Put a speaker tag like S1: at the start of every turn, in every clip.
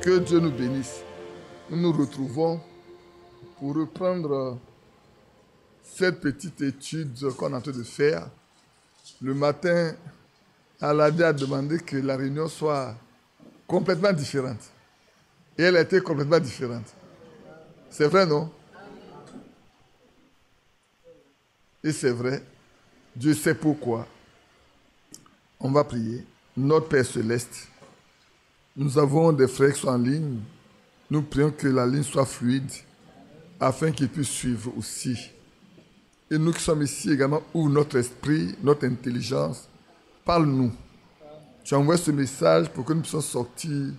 S1: Que Dieu nous bénisse. Nous nous retrouvons pour reprendre cette petite étude qu'on est en train de faire. Le matin, Aladi a demandé que la réunion soit complètement différente. Et elle a été complètement différente. C'est vrai, non? Et c'est vrai. Dieu sait pourquoi. On va prier. Notre Père Céleste, nous avons des frères qui sont en ligne. Nous prions que la ligne soit fluide afin qu'ils puissent suivre aussi. Et nous qui sommes ici également, ouvre notre esprit, notre intelligence. Parle-nous. Tu envoies ce message pour que nous puissions sortir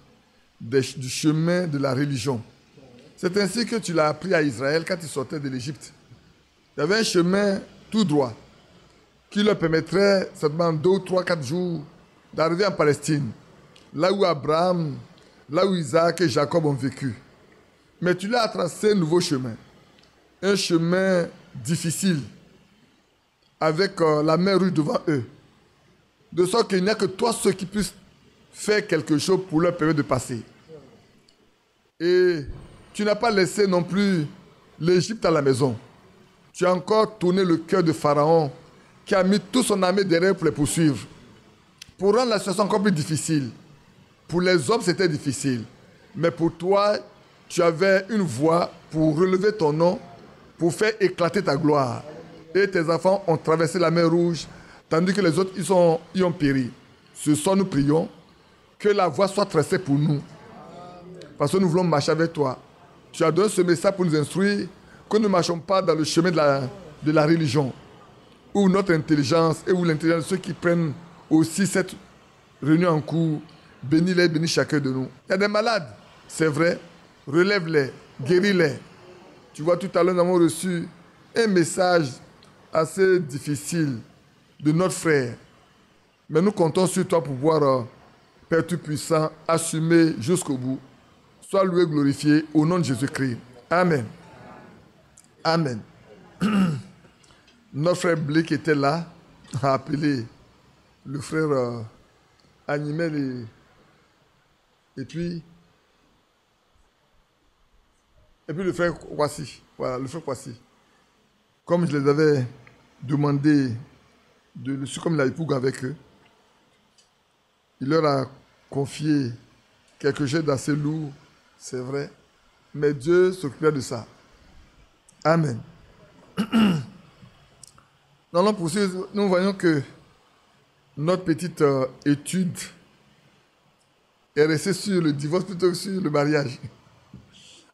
S1: du chemin de la religion. C'est ainsi que tu l'as appris à Israël quand ils sortaient de l'Égypte. Il y avait un chemin tout droit qui leur permettrait seulement 2, 3, 4 jours d'arriver en Palestine, là où Abraham, là où Isaac et Jacob ont vécu. Mais tu leur as tracé un nouveau chemin, un chemin difficile, avec la mer rouge devant eux, de sorte qu'il n'y a que toi ceux qui puissent faire quelque chose pour leur permettre de passer. Et tu n'as pas laissé non plus l'Égypte à la maison. Tu as encore tourné le cœur de Pharaon, qui a mis toute son armée derrière pour les poursuivre, pour rendre la situation encore plus difficile. Pour les hommes, c'était difficile. Mais pour toi, tu avais une voie pour relever ton nom, pour faire éclater ta gloire. Et tes enfants ont traversé la mer Rouge, tandis que les autres, ils ont péri. Ce soir, nous prions que la voie soit tracée pour nous. Parce que nous voulons marcher avec toi. Tu as donné ce message pour nous instruire que nous ne marchons pas dans le chemin de la religion, où notre intelligence et où l'intelligence de ceux qui prennent aussi cette réunion en cours, bénis-les, bénis chacun de nous. Il y a des malades, c'est vrai, relève-les, guéris-les. Tu vois, tout à l'heure, nous avons reçu un message assez difficile de notre frère. Mais nous comptons sur toi pour pouvoir, Père Tout-Puissant, assumer jusqu'au bout. Sois loué, glorifié, au nom de Jésus-Christ. Amen. Amen. Notre frère Blake était là, a appelé le frère Animel et puis le frère Kwasi. Voilà, le frère Kwasi. Comme je les avais demandé de le suivre comme il a époux avec eux, il leur a confié quelque chose d'assez lourd, c'est vrai, mais Dieu s'occupera de ça. Amen. Dans le poursuite, nous voyons que notre petite étude est restée sur le divorce plutôt que sur le mariage.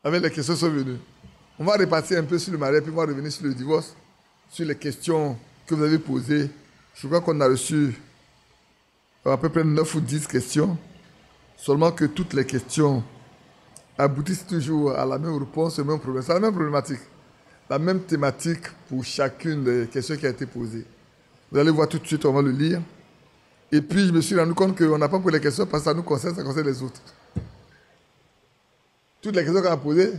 S1: Avec les questions sont venues. On va repartir un peu sur le mariage, puis on va revenir sur le divorce, sur les questions que vous avez posées. Je crois qu'on a reçu à peu près 9 ou 10 questions. Seulement que toutes les questions aboutissent toujours à la même réponse, au même problème. C'est la même problématique. La même thématique pour chacune des questions qui a été posées. Vous allez voir tout de suite, on va le lire. Et puis, je me suis rendu compte qu'on n'a pas posé les questions parce que ça nous concerne, ça concerne les autres. Toutes les questions qu'on a posées,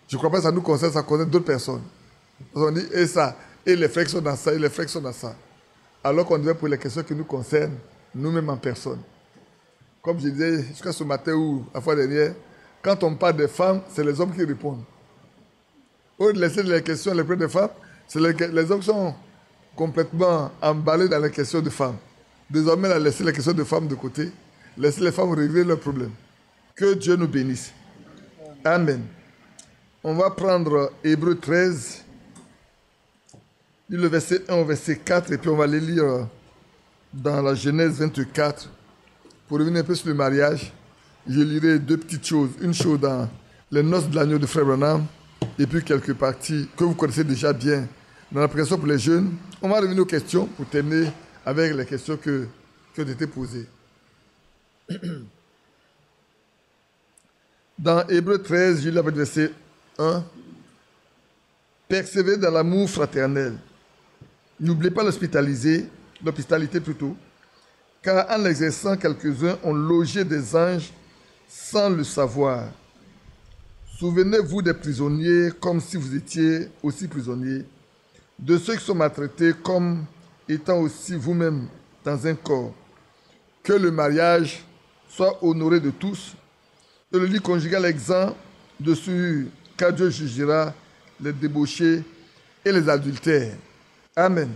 S1: je ne crois pas que ça nous concerne, ça concerne d'autres personnes. On dit, et ça, et les frères qui sont dans ça, et les frères qui sont dans ça. Alors qu'on devait poser les questions qui nous concernent, nous-mêmes en personne. Comme je disais jusqu'à ce matin ou la fois dernière, quand on parle des femmes, c'est les hommes qui répondent. Au lieu de laisser les questions les des femmes, c'est les hommes qui sont complètement emballés dans les questions de femmes. Désormais, on a laissé les questions de femmes de côté, laisser les femmes régler leurs problèmes. Que Dieu nous bénisse. Amen. On va prendre Hébreux 13, le verset 1 au verset 4, et puis on va les lire dans la Genèse 24. Pour revenir un peu sur le mariage, je lirai 2 petites choses. Une chose dans les noces de l'agneau de Frère Branham, et puis quelques parties que vous connaissez déjà bien dans la prédication pour les jeunes. On va revenir aux questions pour terminer avec les questions qui ont été posées. Dans Hébreux 13, je lis le verset 1. Persévérez dans l'amour fraternel. N'oubliez pas l'hospitalité plutôt, car en l'exerçant, quelques-uns ont logé des anges sans le savoir. Souvenez-vous des prisonniers comme si vous étiez aussi prisonniers, de ceux qui sont maltraités comme étant aussi vous-même dans un corps. Que le mariage soit honoré de tous, Et le lit conjugal exempt de ce car Dieu jugera les débauchés et les adultères. Amen.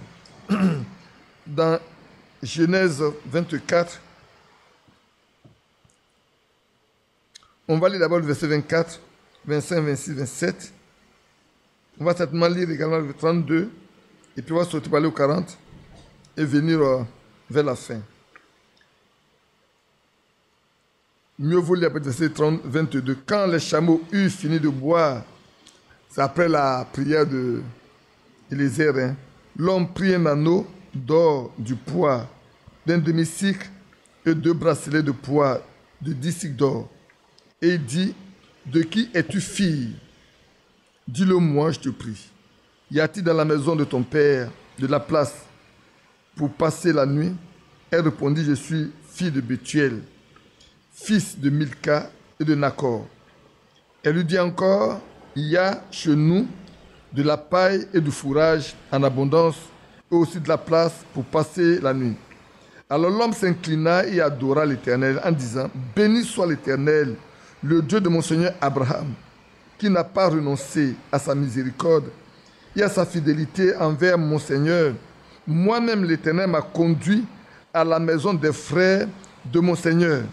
S1: Dans Genèse 24, on va lire d'abord le verset 24, 25, 26, 27. On va certainement lire également le 32, et puis on va sortir par aller au 40 et venir vers la fin. Mieux vaut lire après le verset 22. Quand les chameaux eurent fini de boire, c'est après la prière de Éléazar, hein, l'homme prit un anneau d'or du poids d'un demi-cycle et 2 bracelets de poids de 10 cycles d'or. Et il dit, de qui es-tu fille? Dis-le-moi, je te prie. Y a-t-il dans la maison de ton père de la place pour passer la nuit? Elle répondit, je suis fille de Bethuel, fils de Milka et de Nacor. Elle lui dit encore, il y a chez nous de la paille et du fourrage en abondance et aussi de la place pour passer la nuit. Alors l'homme s'inclina et adora l'Éternel en disant, béni soit l'Éternel, le Dieu de mon Seigneur Abraham, qui n'a pas renoncé à sa miséricorde et à sa fidélité envers mon Seigneur. Moi-même, l'Éternel m'a conduit à la maison des frères de mon Seigneur.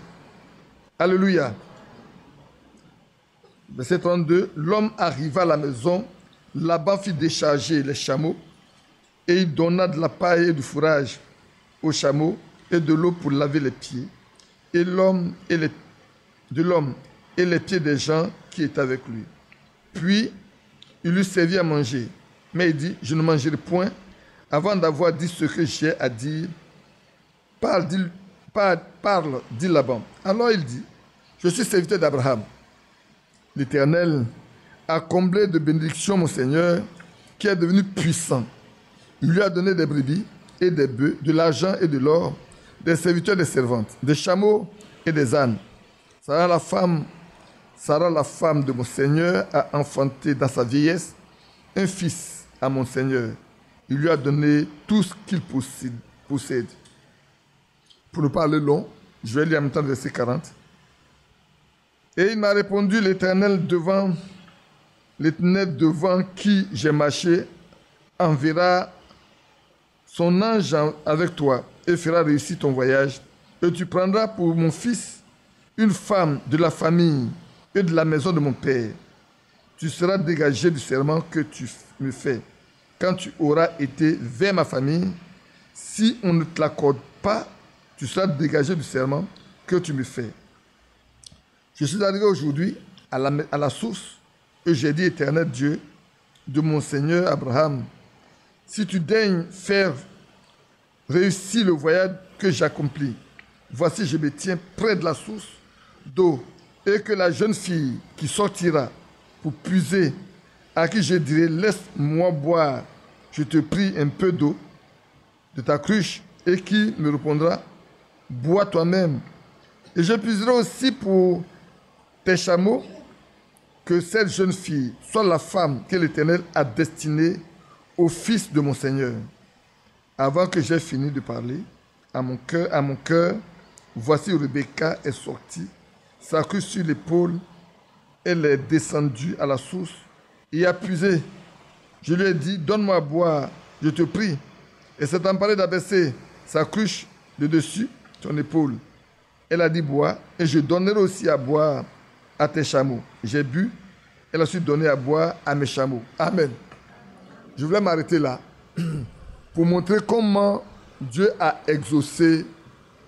S1: Alléluia. Verset 32. L'homme arriva à la maison, Laban fit décharger les chameaux, et il donna de la paille et du fourrage aux chameaux et de l'eau pour laver les pieds, et de l'homme et les pieds des gens qui étaient avec lui. Puis, il lui servit à manger. Mais il dit, je ne mangerai point avant d'avoir dit ce que j'ai à dire. Parle, dit Laban. Alors il dit, je suis serviteur d'Abraham. L'Éternel a comblé de bénédictions mon Seigneur, qui est devenu puissant. Il lui a donné des brebis et des bœufs, de l'argent et de l'or, des serviteurs et des servantes, des chameaux et des ânes. Sarah, la femme de mon Seigneur, a enfanté dans sa vieillesse un fils à mon Seigneur. Il lui a donné tout ce qu'il possède. Pour ne pas aller long, je vais lire en même temps le verset 40. Et il m'a répondu, l'Éternel devant qui j'ai marché enverra son ange avec toi et fera réussir ton voyage. Et tu prendras pour mon fils une femme de la famille et de la maison de mon père. Tu seras dégagé du serment que tu me fais quand tu auras été vers ma famille. Si on ne te l'accorde pas, tu seras dégagé du serment que tu me fais. Je suis arrivé aujourd'hui à la source et j'ai dit, Éternel Dieu de mon Seigneur Abraham, si tu daignes faire réussir le voyage que j'accomplis, voici je me tiens près de la source d'eau et que la jeune fille qui sortira pour puiser, à qui je dirai, laisse-moi boire, je te prie un peu d'eau de ta cruche, et qui me répondra, bois toi-même. Et je puiserai aussi pour tes chameaux, que cette jeune fille soit la femme que l'Éternel a destinée au fils de mon Seigneur. Avant que j'aie fini de parler, à mon cœur, voici Rebecca est sortie, sa cruche sur l'épaule, elle est descendue à la source et a puisé. Je lui ai dit, donne-moi à boire, je te prie. Et s'est emparée d'abaisser sa cruche de dessus son épaule. Elle a dit, bois, et je donnerai aussi à boire à tes chameaux. J'ai bu, elle a su donner à boire à mes chameaux. Amen. Je voulais m'arrêter là pour montrer comment Dieu a exaucé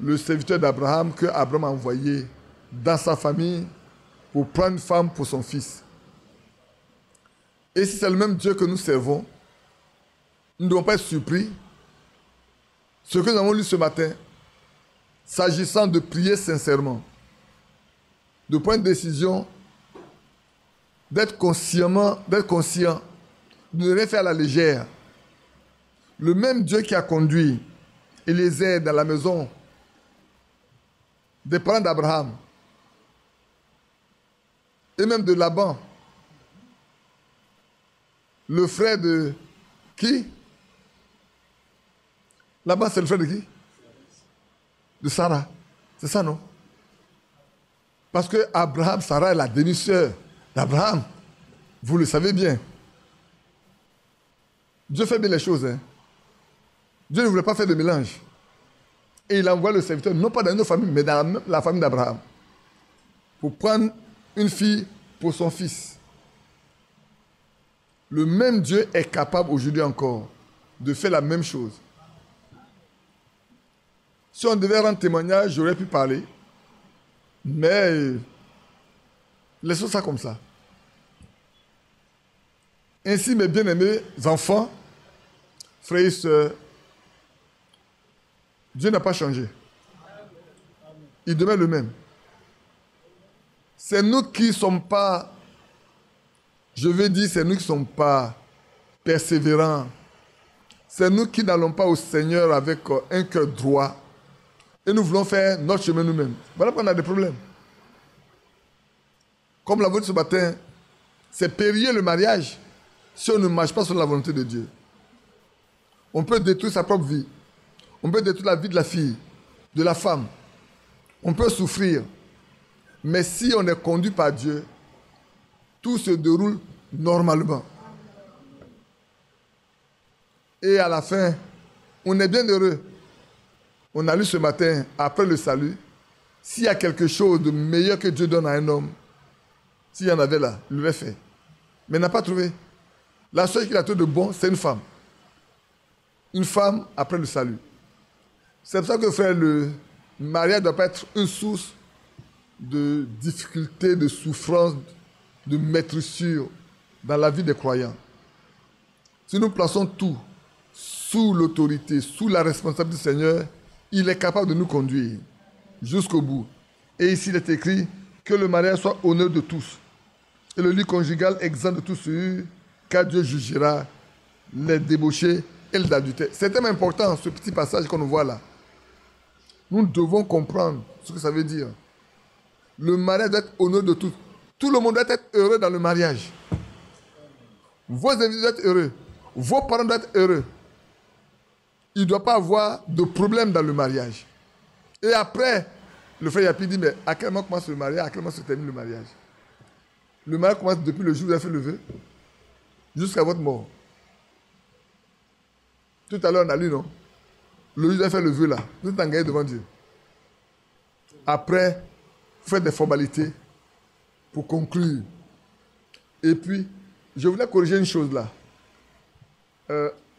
S1: le serviteur d'Abraham que Abraham a envoyé dans sa famille pour prendre une femme pour son fils. Et si c'est le même Dieu que nous servons, nous ne devons pas être surpris. Ce que nous avons lu ce matin, s'agissant de prier sincèrement, de prendre une décision, d'être conscient, de ne rien faire à la légère. Le même Dieu qui a conduit Éléazar dans la maison des parents d'Abraham et même de Laban, le frère de qui? Laban, c'est le frère de qui? De Sarah. C'est ça, non? Parce que Abraham, Sarah est la demi-sœur d'Abraham. Vous le savez bien. Dieu fait bien les choses. Hein. Dieu ne voulait pas faire de mélange. Et il envoie le serviteur, non pas dans une famille, mais dans la famille d'Abraham, pour prendre une fille pour son fils. Le même Dieu est capable aujourd'hui encore de faire la même chose. Si on devait rendre témoignage, j'aurais pu parler. Mais laissons ça comme ça. Ainsi, mes bien-aimés enfants, frères et sœurs, Dieu n'a pas changé. Il demeure le même. C'est nous qui ne sommes pas, je veux dire, c'est nous qui ne sommes pas persévérants. C'est nous qui n'allons pas au Seigneur avec un cœur droit. Et nous voulons faire notre chemin nous-mêmes. Voilà qu'on a des problèmes. Comme la vôtre ce matin, c'est périller le mariage si on ne marche pas sur la volonté de Dieu. On peut détruire sa propre vie. On peut détruire la vie de la fille, de la femme. On peut souffrir. Mais si on est conduit par Dieu, tout se déroule normalement. Et à la fin, on est bien heureux. On a lu ce matin, après le salut, s'il y a quelque chose de meilleur que Dieu donne à un homme, s'il y en avait là, il l'aurait fait. Mais il n'a pas trouvé. La seule qu'il a trouvé de bon, c'est une femme. Une femme après le salut. C'est pour ça que, frère, le mariage ne doit pas être une source de difficulté, de souffrance, de maîtrisure dans la vie des croyants. Si nous plaçons tout sous l'autorité, sous la responsabilité du Seigneur, il est capable de nous conduire jusqu'au bout. Et ici, il est écrit que le mariage soit honneur de tous. Et le lit conjugal exempt de tout souillure, car Dieu jugera les débauchés et les adultères. C'est tellement important, ce petit passage qu'on voit là. Nous devons comprendre ce que ça veut dire. Le mariage doit être honneur de tous. Tout le monde doit être heureux dans le mariage. Vos invités doivent être heureux. Vos parents doivent être heureux. Il ne doit pas avoir de problème dans le mariage. Et après, le frère Yapi dit, mais à quel moment commence le mariage, à quel moment se termine le mariage? Le mariage commence depuis le jour où vous avez fait le vœu, jusqu'à votre mort. Tout à l'heure, on a lu, non? Le jour où vous avez fait le vœu là, vous êtes engagé devant Dieu. Après, vous faites des formalités pour conclure. Et puis, je voulais corriger une chose là.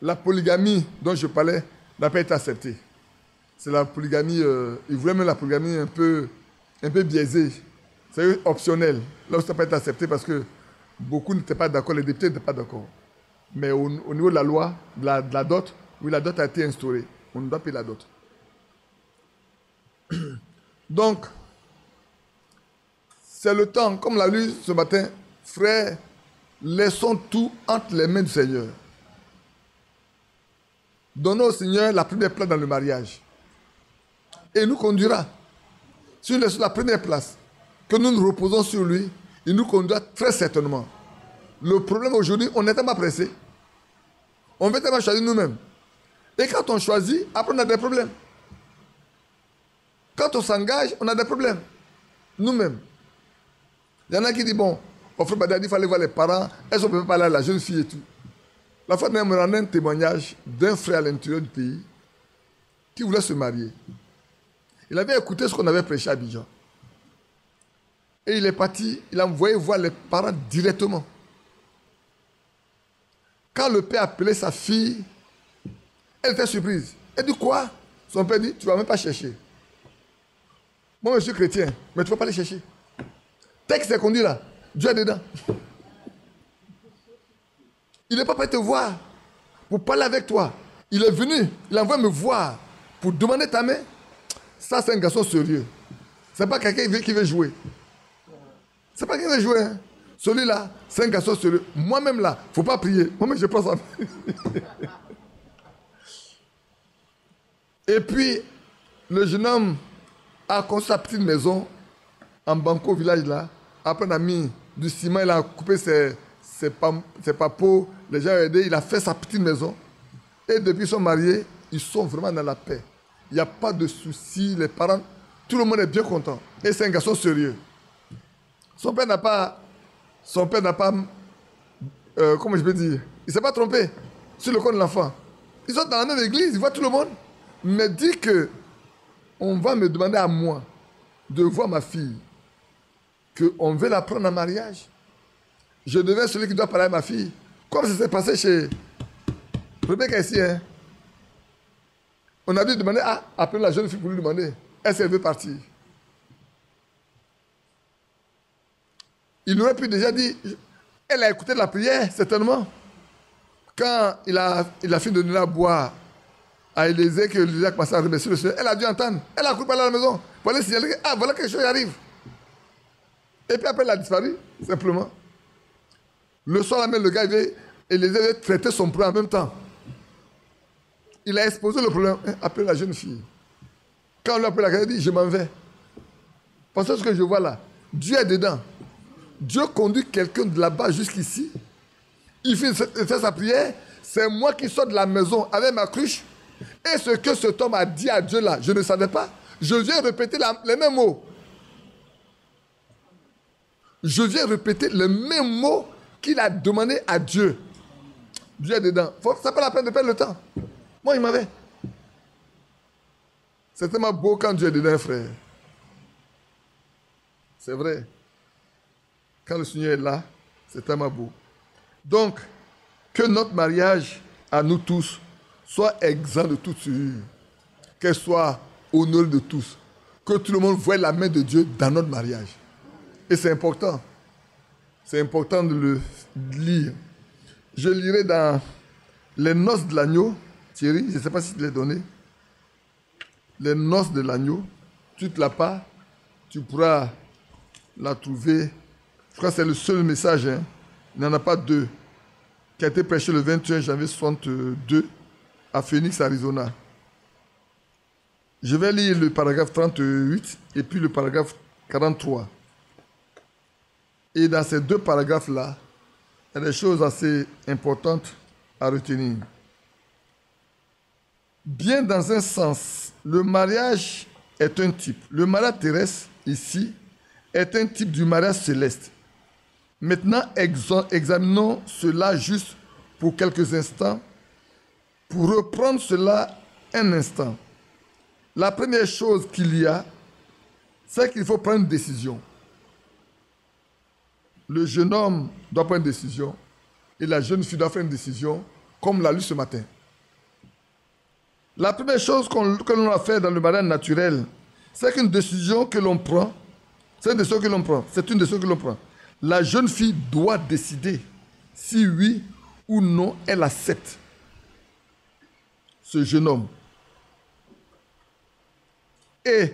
S1: La polygamie dont je parlais n'a pas été acceptée. C'est la polygamie, ils voulaient même la polygamie un peu biaisée. C'est optionnel. Là où ça n'a pas été accepté parce que beaucoup n'étaient pas d'accord, les députés n'étaient pas d'accord. Mais au niveau de la loi, de la dot, oui, la dot a été instaurée. On ne doit payer la dot. Donc, c'est le temps, comme l'a lu ce matin, frère, laissons tout entre les mains du Seigneur. Donnons au Seigneur la première place dans le mariage. Et il nous conduira. Si nous laissons la première place, que nous nous reposons sur lui, il nous conduira très certainement. Le problème aujourd'hui, on est tellement pressé. On veut tellement choisir nous-mêmes. Et quand on choisit, après on a des problèmes. Quand on s'engage, on a des problèmes. Nous-mêmes. Il y en a qui disent, bon, au frère Badi a dit qu'il fallait voir les parents, est-ce qu'on peut parler à la jeune fille et tout. La fois dernière, me rendait un témoignage d'un frère à l'intérieur du pays qui voulait se marier. Il avait écouté ce qu'on avait prêché à Abidjan. Et il est parti, il a envoyé voir les parents directement. Quand le père appelait sa fille, elle était surprise. Elle dit quoi? Son père dit, tu ne vas même pas chercher. Moi, je suis chrétien, mais tu ne vas pas les chercher. Tel que c'est conduit là, Dieu est dedans. Il n'est pas prêt te voir pour parler avec toi. Il est venu, il a envoyé me voir pour demander ta main. Ça, c'est un garçon sérieux. Ce n'est pas quelqu'un qui veut jouer. Ce n'est pas quelqu'un qui veut jouer. Hein. Celui-là, c'est un garçon sérieux. Moi-même là, il ne faut pas prier. Moi-même, je prends ça. Et puis, le jeune homme a construit sa petite maison en Banco, village là. Après, on a mis du ciment, il a coupé ses papeaux, les gens ont aidé, il a fait sa petite maison. Et depuis qu'ils sont mariés, ils sont vraiment dans la paix. Il n'y a pas de soucis, les parents, tout le monde est bien content. Et c'est un garçon sérieux. Son père n'a pas, comment je peux dire, il ne s'est pas trompé sur le compte de l'enfant. Ils sont dans la même église, ils voient tout le monde. Mais dit que on va me demander à moi de voir ma fille, qu'on veut la prendre en mariage. Je deviens celui qui doit parler à ma fille. Comme ça s'est passé chez Rebecca ici. Hein. On a dû demander, appeler la jeune fille pour lui demander, est-ce qu'elle veut partir? Il aurait pu déjà dire, elle a écouté la prière, certainement. Quand il a fini de donner à boire à Élisée, que Élisée a commencé à remercier le Seigneur, elle a dû entendre. Elle a couru par là à la maison. Voilà signaler que, voilà quelque chose qui arrive. Et puis après, elle a disparu, simplement. Le soir même, le gars, Élisée avait traité son problème en même temps. Il a exposé le problème. Appelle la jeune fille. Quand on lui a appelé la jeune fille, il dit, je m'en vais. Parce que ce que je vois là, Dieu est dedans. Dieu conduit quelqu'un de là-bas jusqu'ici. Il fait sa prière. C'est moi qui sors de la maison avec ma cruche. Et ce que cet homme a dit à Dieu là, je ne savais pas. Je viens répéter les mêmes mots. Je viens répéter les mêmes mots qu'il a demandé à Dieu. Dieu est dedans. Ça n'a pas la peine de perdre le temps. Moi, il m'avait. C'est tellement beau quand Dieu est dedans, frère. C'est vrai. Quand le Seigneur est là, c'est tellement beau. Donc, que notre mariage, à nous tous, soit exempt de toute souillure. Qu'elle soit honorée de tous. Que tout le monde voie la main de Dieu dans notre mariage. Et c'est important. C'est important de le lire. Je lirai dans les noces de l'agneau. Thierry, je ne sais pas si tu l'as donné. Les noces de l'agneau. Tu te l'as pas. Tu pourras la trouver. Je crois que c'est le seul message. Hein. Il n'y en a pas deux. Qui a été prêché le 21 janvier 62 à Phoenix, Arizona. Je vais lire le paragraphe 38 et puis le paragraphe 43. Et dans ces deux paragraphes-là, il y a des choses assez importantes à retenir. Bien dans un sens, le mariage est un type. Le mariage terrestre, ici, est un type du mariage céleste. Maintenant, examinons cela juste pour quelques instants, pour reprendre cela un instant. La première chose qu'il y a, c'est qu'il faut prendre une décision. Le jeune homme doit prendre une décision et la jeune fille doit faire une décision, comme on l'a lu ce matin. La première chose que l'on a fait dans le mariage naturel, c'est qu'une décision que l'on prend, c'est une décision que l'on prend, c'est une décision que l'on prend. La jeune fille doit décider si oui ou non elle accepte ce jeune homme. Et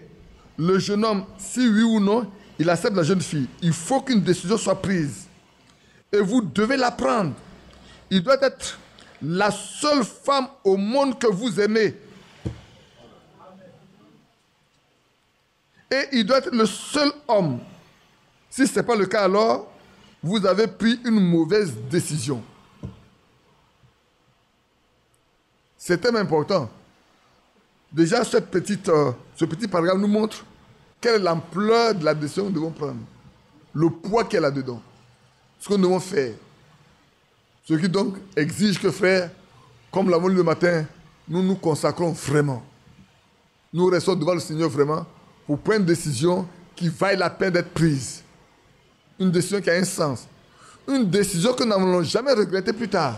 S1: le jeune homme, si oui ou non, il accepte la jeune fille. Il faut qu'une décision soit prise. Et vous devez la prendre. Il doit être la seule femme au monde que vous aimez. Et il doit être le seul homme. Si ce n'est pas le cas, alors, vous avez pris une mauvaise décision. C'est tellement important. Déjà, ce petit paragraphe nous montre quelle est l'ampleur de la décision que nous devons prendre. Le poids qu'elle a dedans. Ce que nous devons faire. Ce qui donc exige que, frère, comme l'avons lu le matin, nous nous consacrons vraiment. Nous restons devant le Seigneur vraiment pour prendre une décision qui vaille la peine d'être prise. Une décision qui a un sens. Une décision que nous n'allons jamais regretter plus tard.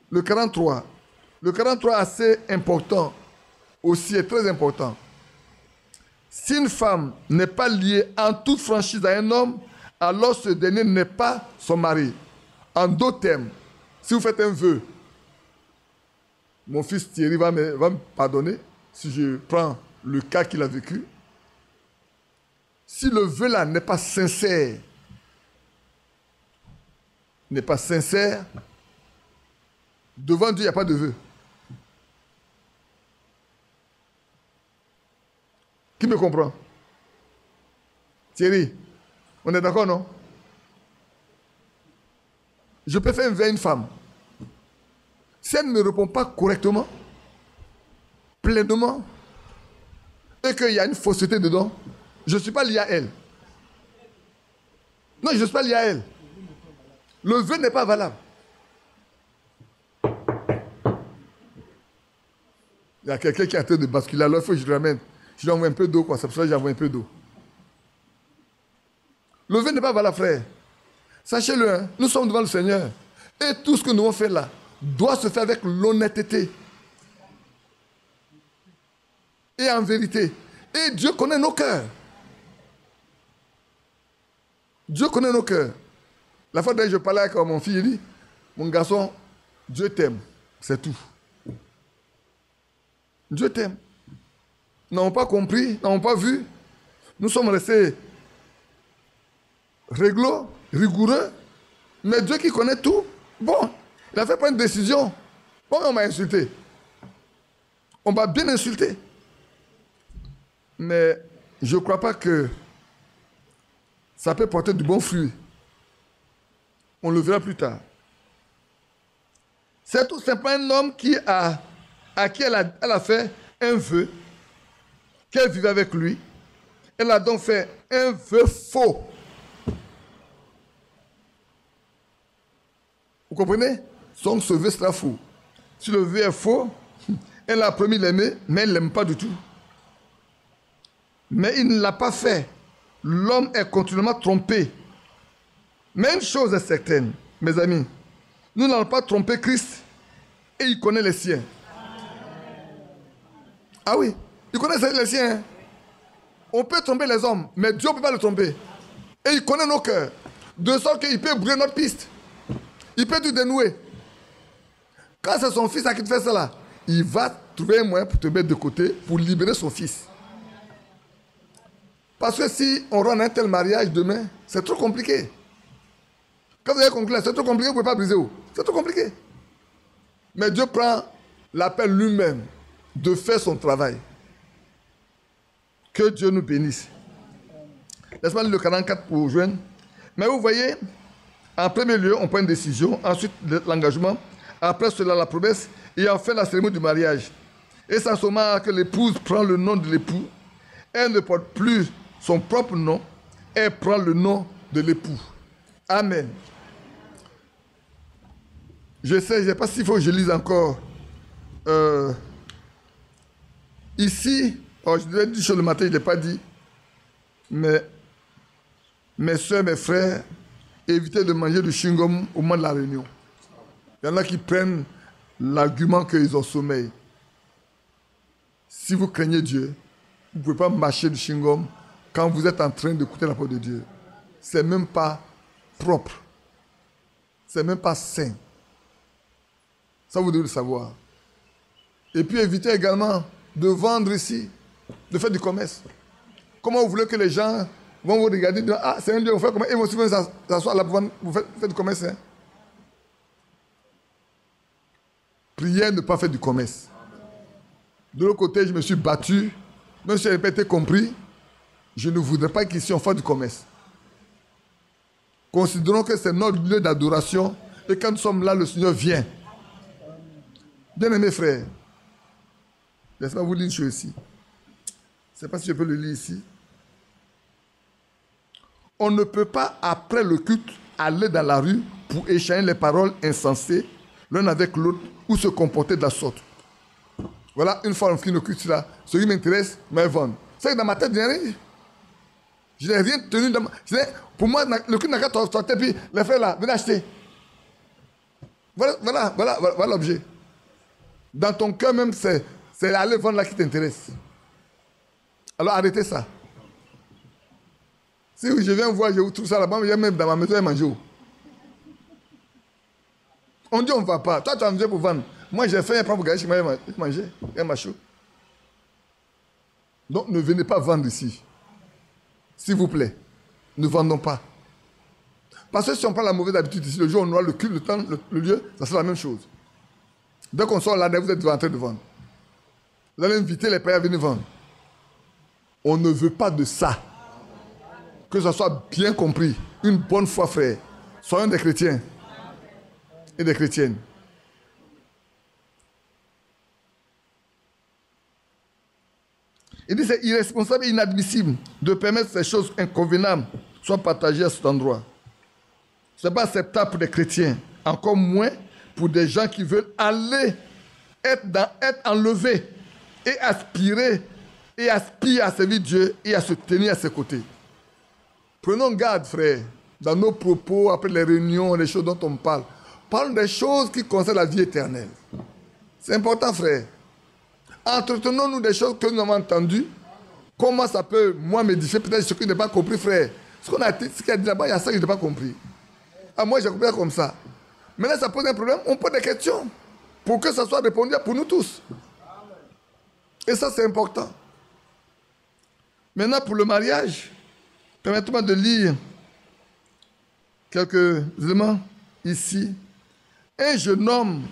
S1: Le 43. Le 43 est assez important, aussi est très important. Si une femme n'est pas liée en toute franchise à un homme, alors ce dernier n'est pas son mari. En d'autres termes, si vous faites un vœu, mon fils Thierry va me pardonner si je prends le cas qu'il a vécu. Si le vœu là n'est pas sincère, devant Dieu, il n'y a pas de vœu. Qui me comprend? Thierry, on est d'accord, non? Je peux faire un vœu à une femme. Si elle ne me répond pas correctement, pleinement, et qu'il y a une fausseté dedans, je ne suis pas lié à elle. Non, je ne suis pas lié à elle. Le vœu n'est pas valable. Il y a quelqu'un qui est en train de basculer, alors il faut que je le ramène. Je lui envoie un peu d'eau, quoi. C'est pour ça que j'envoie un peu d'eau. Le vœu n'est pas valable, frère. Sachez-le, hein, nous sommes devant le Seigneur. Et tout ce que nous avons fait là doit se faire avec l'honnêteté. Et en vérité. Et Dieu connaît nos cœurs. Dieu connaît nos cœurs. La fois dernière, je parlais avec mon fils, il dit, mon garçon, Dieu t'aime. C'est tout. Dieu t'aime. Nous n'avons pas compris, nous n'avons pas vu. Nous sommes restés réglo, rigoureux. Mais Dieu qui connaît tout, bon, il a fait prendre une décision. Bon, on m'a insulté. On m'a bien insulté. Mais je ne crois pas que ça peut porter du bon fruit. On le verra plus tard. C'est tout simplement un homme à qui elle a fait un vœu, qu'elle vivait avec lui. Elle a donc fait un vœu faux. Vous comprenez? Donc ce vœu sera faux. Si le vœu est faux, elle a promis l'aimer, mais elle ne l'aime pas du tout. Mais il ne l'a pas fait. L'homme est continuellement trompé. Mais une chose est certaine, mes amis, nous n'allons pas tromper Christ et il connaît les siens. Ah oui, il connaît les siens. On peut tromper les hommes, mais Dieu ne peut pas le tromper. Et il connaît nos cœurs, de sorte qu'il peut brûler notre piste. Il peut tout dénouer. Quand c'est son fils à qui te fait cela, il va trouver un moyen pour te mettre de côté, pour libérer son fils. Parce que si on rend un tel mariage demain, c'est trop compliqué. Quand vous avez conclu, c'est trop compliqué, vous ne pouvez pas briser. C'est trop compliqué. Mais Dieu prend l'appel lui-même de faire son travail. Que Dieu nous bénisse. Laisse-moi lire le 44 pour joindre. Mais vous voyez, en premier lieu, on prend une décision, ensuite l'engagement, après cela la promesse, et enfin la cérémonie du mariage. Et c'est en ce moment que l'épouse prend le nom de l'époux. Elle ne porte plus son propre nom, elle prend le nom de l'époux. Amen. Je sais, je ne sais pas s'il faut que je lise encore. Ici, je devais dire sur le matin, je ne l'ai pas dit, mais mes soeurs, mes frères, évitez de manger du chewing-gum au moment de la réunion. Il y en a qui prennent l'argument qu'ils ont sommeil. Si vous craignez Dieu, vous ne pouvez pas mâcher du chewing-gum quand vous êtes en train d'écouter la parole de Dieu. Ce n'est même pas propre. Ce n'est même pas sain. Ça, vous devez le savoir. Et puis évitez également de vendre ici, de faire du commerce. Comment vous voulez que les gens vont vous regarder et dire, ah, c'est un Dieu, vous faites comment? Et vous aussi, vous s'asseoir là pour vous faites du commerce. Hein? Priez ne pas faire du commerce. De l'autre côté, je me suis battu, même si je n'ai pas été compris, je ne voudrais pas qu'ici on fasse du commerce. Considérons que c'est notre lieu d'adoration et quand nous sommes là, le Seigneur vient. Bien-aimés frères, laissez-moi vous lire une chose ici. Je ne sais pas si je peux le lire ici. On ne peut pas, après le culte, aller dans la rue pour échanger les paroles insensées l'un avec l'autre ou se comporter de la sorte. Voilà, une fois on finit le culte là, ce qui m'intéresse, me vendre. C'est que dans ma tête, je n'ai rien tenu dans ma... Pour moi, le culte n'a qu'à sortir, puis les frères là, venez acheter. Voilà l'objet. Dans ton cœur même, c'est aller vendre là qui t'intéresse. Alors arrêtez ça. Si je viens voir, je vous trouve ça là-bas, je viens même dans ma maison et manger. On dit on ne va pas. Toi, tu as mangé pour vendre. Moi, j'ai fait un plan pour gagner chez moi et manger. Et ma chaud. Donc, ne venez pas vendre ici. S'il vous plaît. Ne vendons pas. Parce que si on prend la mauvaise habitude ici, le jour où on aura le culte, le temps, le lieu, ça sera la même chose. Dès qu'on sort là, vous êtes en train de vendre. Vous allez inviter les païens à venir vendre. On ne veut pas de ça. Que ça soit bien compris. Une bonne fois, frère. Soyons des chrétiens et des chrétiennes. Il dit que c'est irresponsable et inadmissible de permettre que ces choses inconvenables soient partagées à cet endroit. Ce n'est pas acceptable pour des chrétiens. Encore moins pour des gens qui veulent aller être enlevés et aspirer à servir Dieu et à se tenir à ses côtés. Prenons garde, frère, dans nos propos, après les réunions, les choses dont on parle. Parlons des choses qui concernent la vie éternelle. C'est important, frère. Entretenons-nous des choses que nous avons entendues. Comment ça peut, moi, m'édifier? Peut-être ce que je n'ai pas compris, frère. Ce qu'il a dit là-bas, il y a ça que je n'ai pas compris. Ah, moi, j'ai compris comme ça. Maintenant, ça pose un problème. On pose des questions pour que ça soit répondu pour nous tous. Et ça, c'est important. Maintenant, pour le mariage, permettez-moi de lire quelques éléments ici. Un jeune homme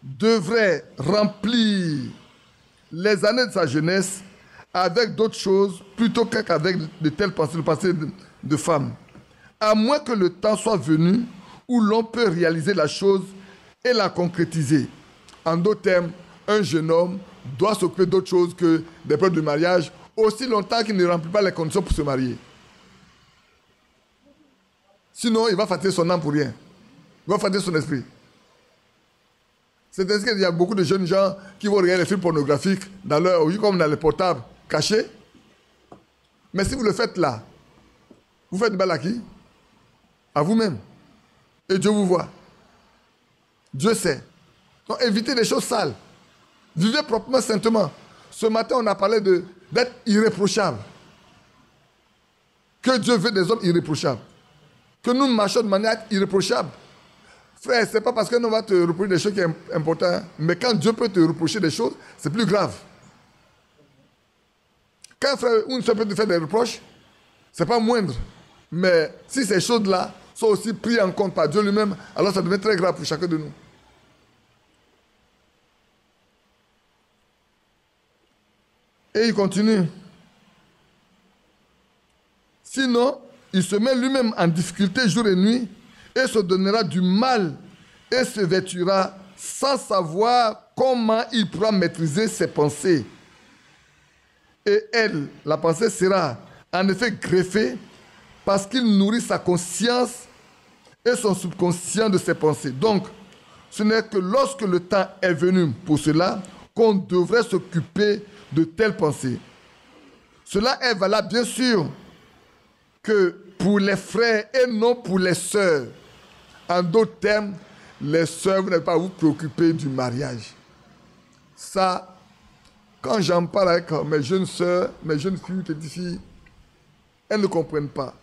S1: devrait remplir les années de sa jeunesse avec d'autres choses plutôt qu'avec de telles pensées, le passé de femme. À moins que le temps soit venu où l'on peut réaliser la chose et la concrétiser. En d'autres termes, un jeune homme doit s'occuper d'autres choses que des preuves de mariage aussi longtemps qu'il ne remplit pas les conditions pour se marier. Sinon, il va fatiguer son âme pour rien. Il va fatiguer son esprit. C'est ainsi qu'il y a beaucoup de jeunes gens qui vont regarder les films pornographiques dans leur vie comme dans les portables cachés. Mais si vous le faites là, vous faites du mal à qui? À vous-même. Et Dieu vous voit. Dieu sait. Donc évitez les choses sales. Vivez proprement, saintement. Ce matin, on a parlé d'être irréprochable. Que Dieu veut des hommes irréprochables. Que nous marchons de manière irréprochable. Frère, ce n'est pas parce qu'on va te reprocher des choses qui sont importantes, mais quand Dieu peut te reprocher des choses, c'est plus grave. Quand un frère ou une soeur peut te faire des reproches, ce n'est pas moindre. Mais si ces choses-là sont aussi prises en compte par Dieu lui-même, alors ça devient très grave pour chacun de nous. Et il continue. Sinon, il se met lui-même en difficulté jour et nuit et se donnera du mal et se vêtira sans savoir comment il pourra maîtriser ses pensées. Et elle, la pensée, sera en effet greffée parce qu'il nourrit sa conscience et son subconscient de ses pensées. Donc, ce n'est que lorsque le temps est venu pour cela qu'on devrait s'occuper de telles pensées. Cela est valable, bien sûr, que pour les frères et non pour les sœurs. En d'autres termes, les sœurs, vous n'avez pas à vous préoccuper du mariage. Ça, quand j'en parle avec mes jeunes sœurs, mes jeunes filles, petites filles, elles ne comprennent pas.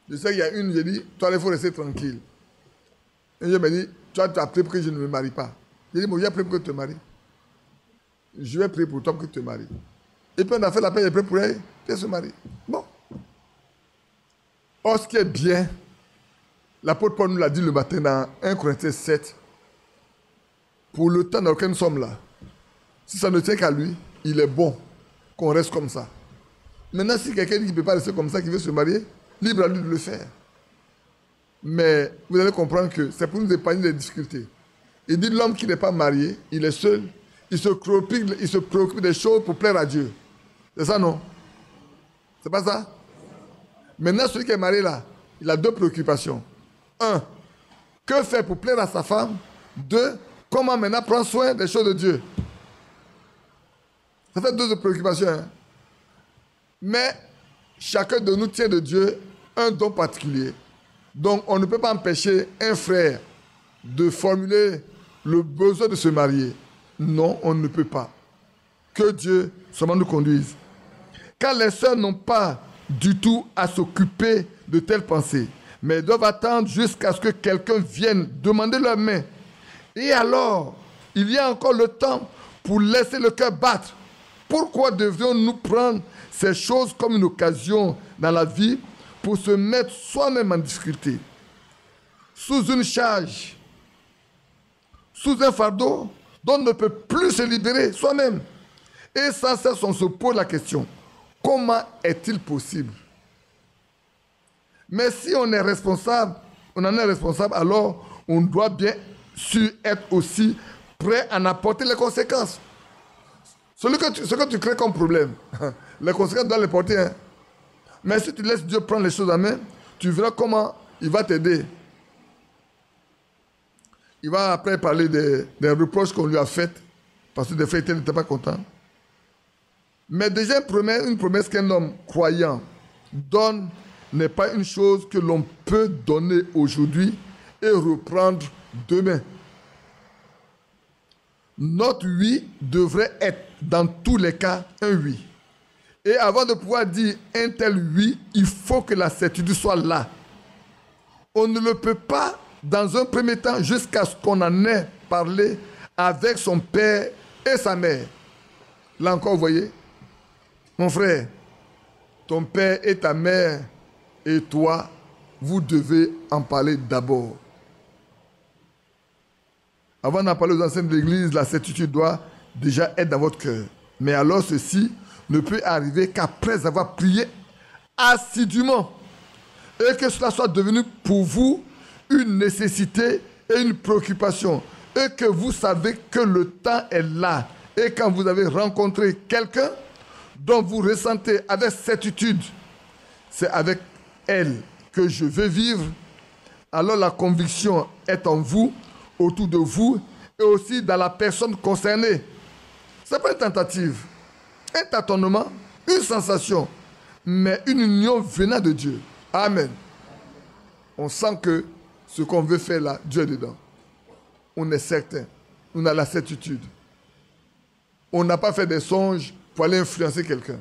S1: Je sais qu'il y a une, j'ai dit, toi, il faut rester tranquille. Et je me dis, tu as prié pour que je ne me marie pas. J'ai dit, bon, j'ai prié pour que tu te maries. Je vais prier pour toi pour que tu te maries. Et puis on a fait la paix, j'ai prié pour elle, puis elle se marie. Bon. Or, ce qui est bien, l'apôtre Paul nous l'a dit le matin dans 1 Corinthiens 7, pour le temps dans lequel nous sommes là, si ça ne tient qu'à lui, il est bon qu'on reste comme ça. Maintenant, si quelqu'un dit qu'il ne peut pas rester comme ça, qu'il veut se marier, libre à lui de le faire. Mais vous allez comprendre que c'est pour nous épargner les difficultés. Il dit l'homme qui n'est pas marié, il est seul, il se préoccupe des choses pour plaire à Dieu. C'est ça, non? C'est pas ça? Maintenant, celui qui est marié là, il a deux préoccupations. Un, que faire pour plaire à sa femme? Deux, comment maintenant prendre soin des choses de Dieu? Ça fait deux préoccupations. Hein? Mais chacun de nous tient de Dieu un don particulier. Donc, on ne peut pas empêcher un frère de formuler le besoin de se marier. Non, on ne peut pas. Que Dieu seulement nous conduise. Car les sœurs n'ont pas du tout à s'occuper de telles pensées, mais doivent attendre jusqu'à ce que quelqu'un vienne demander leur main. Et alors, il y a encore le temps pour laisser le cœur battre. Pourquoi devrions-nous prendre ces choses comme une occasion dans la vie pour se mettre soi-même en difficulté, sous une charge, sous un fardeau dont on ne peut plus se libérer soi-même? Et sans cesse, on se pose la question, comment est-il possible? Mais si on est responsable, on en est responsable, alors on doit bien sûr être aussi prêt à en apporter les conséquences. Ce que tu crées comme problème, les conséquences doivent les porter. Hein. Mais si tu laisses Dieu prendre les choses en main, Tu verras comment il va t'aider. Il va après parler des reproches qu'on lui a faits, parce que des fois, il n'était pas content. Mais déjà, une promesse qu'un homme croyant donne n'est pas une chose que l'on peut donner aujourd'hui et reprendre demain. Notre oui devrait être, dans tous les cas, un oui. Et avant de pouvoir dire un tel oui, il faut que la certitude soit là. On ne le peut pas dans un premier temps jusqu'à ce qu'on en ait parlé avec son père et sa mère. Là encore, vous voyez, mon frère, ton père et ta mère et toi, vous devez en parler d'abord. Avant d'en parler aux anciens de l'Église, la certitude doit déjà être dans votre cœur. Mais alors ceci ne peut arriver qu'après avoir prié assidûment et que cela soit devenu pour vous une nécessité et une préoccupation et que vous savez que le temps est là et quand vous avez rencontré quelqu'un dont vous ressentez avec certitude, c'est avec elle que je veux vivre, alors la conviction est en vous, autour de vous et aussi dans la personne concernée. Ce n'est pas une tentative, un tâtonnement, une sensation, mais une union venant de Dieu. Amen. On sent que ce qu'on veut faire là, Dieu est dedans. On est certain. On a la certitude. On n'a pas fait des songes pour aller influencer quelqu'un.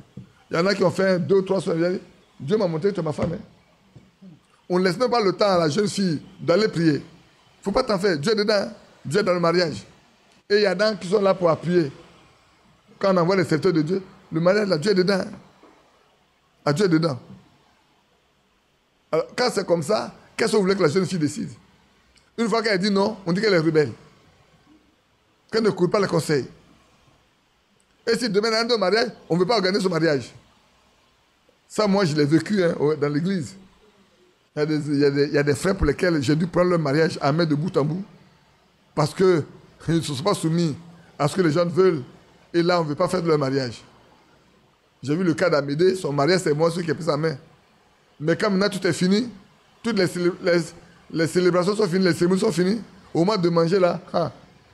S1: Il y en a qui ont fait 2 ou 3 songes. Dieu m'a montré que tu es ma femme. Hein? On ne laisse même pas le temps à la jeune fille d'aller prier. Il ne faut pas t'en faire. Dieu est dedans. Hein? Dieu est dans le mariage. Et il y en a qui sont là pour appuyer. Quand on envoie les serviteurs de Dieu, le mariage, là, Dieu est dedans. Hein? Ah, Dieu est dedans. Alors, quand c'est comme ça, qu'est-ce que vous voulez que la jeune fille décide? Une fois qu'elle dit non, on dit qu'elle est rebelle. Qu'elle ne court pas les conseils. Et si demain, dans un mariage, on ne veut pas organiser ce mariage. Ça, moi, je l'ai vécu hein, dans l'église. Il y a des frères pour lesquels j'ai dû prendre leur mariage à main de bout en bout. Parce qu'ils ne se sont pas soumis à ce que les gens veulent. Et là, on ne veut pas faire de leur mariage. J'ai vu le cas d'Amédée. Son mariage, c'est moi celui qui a pris sa main. Mais quand maintenant tout est fini, toutes les célébrations sont finies, les cérémonies sont finies. Au moment de manger là,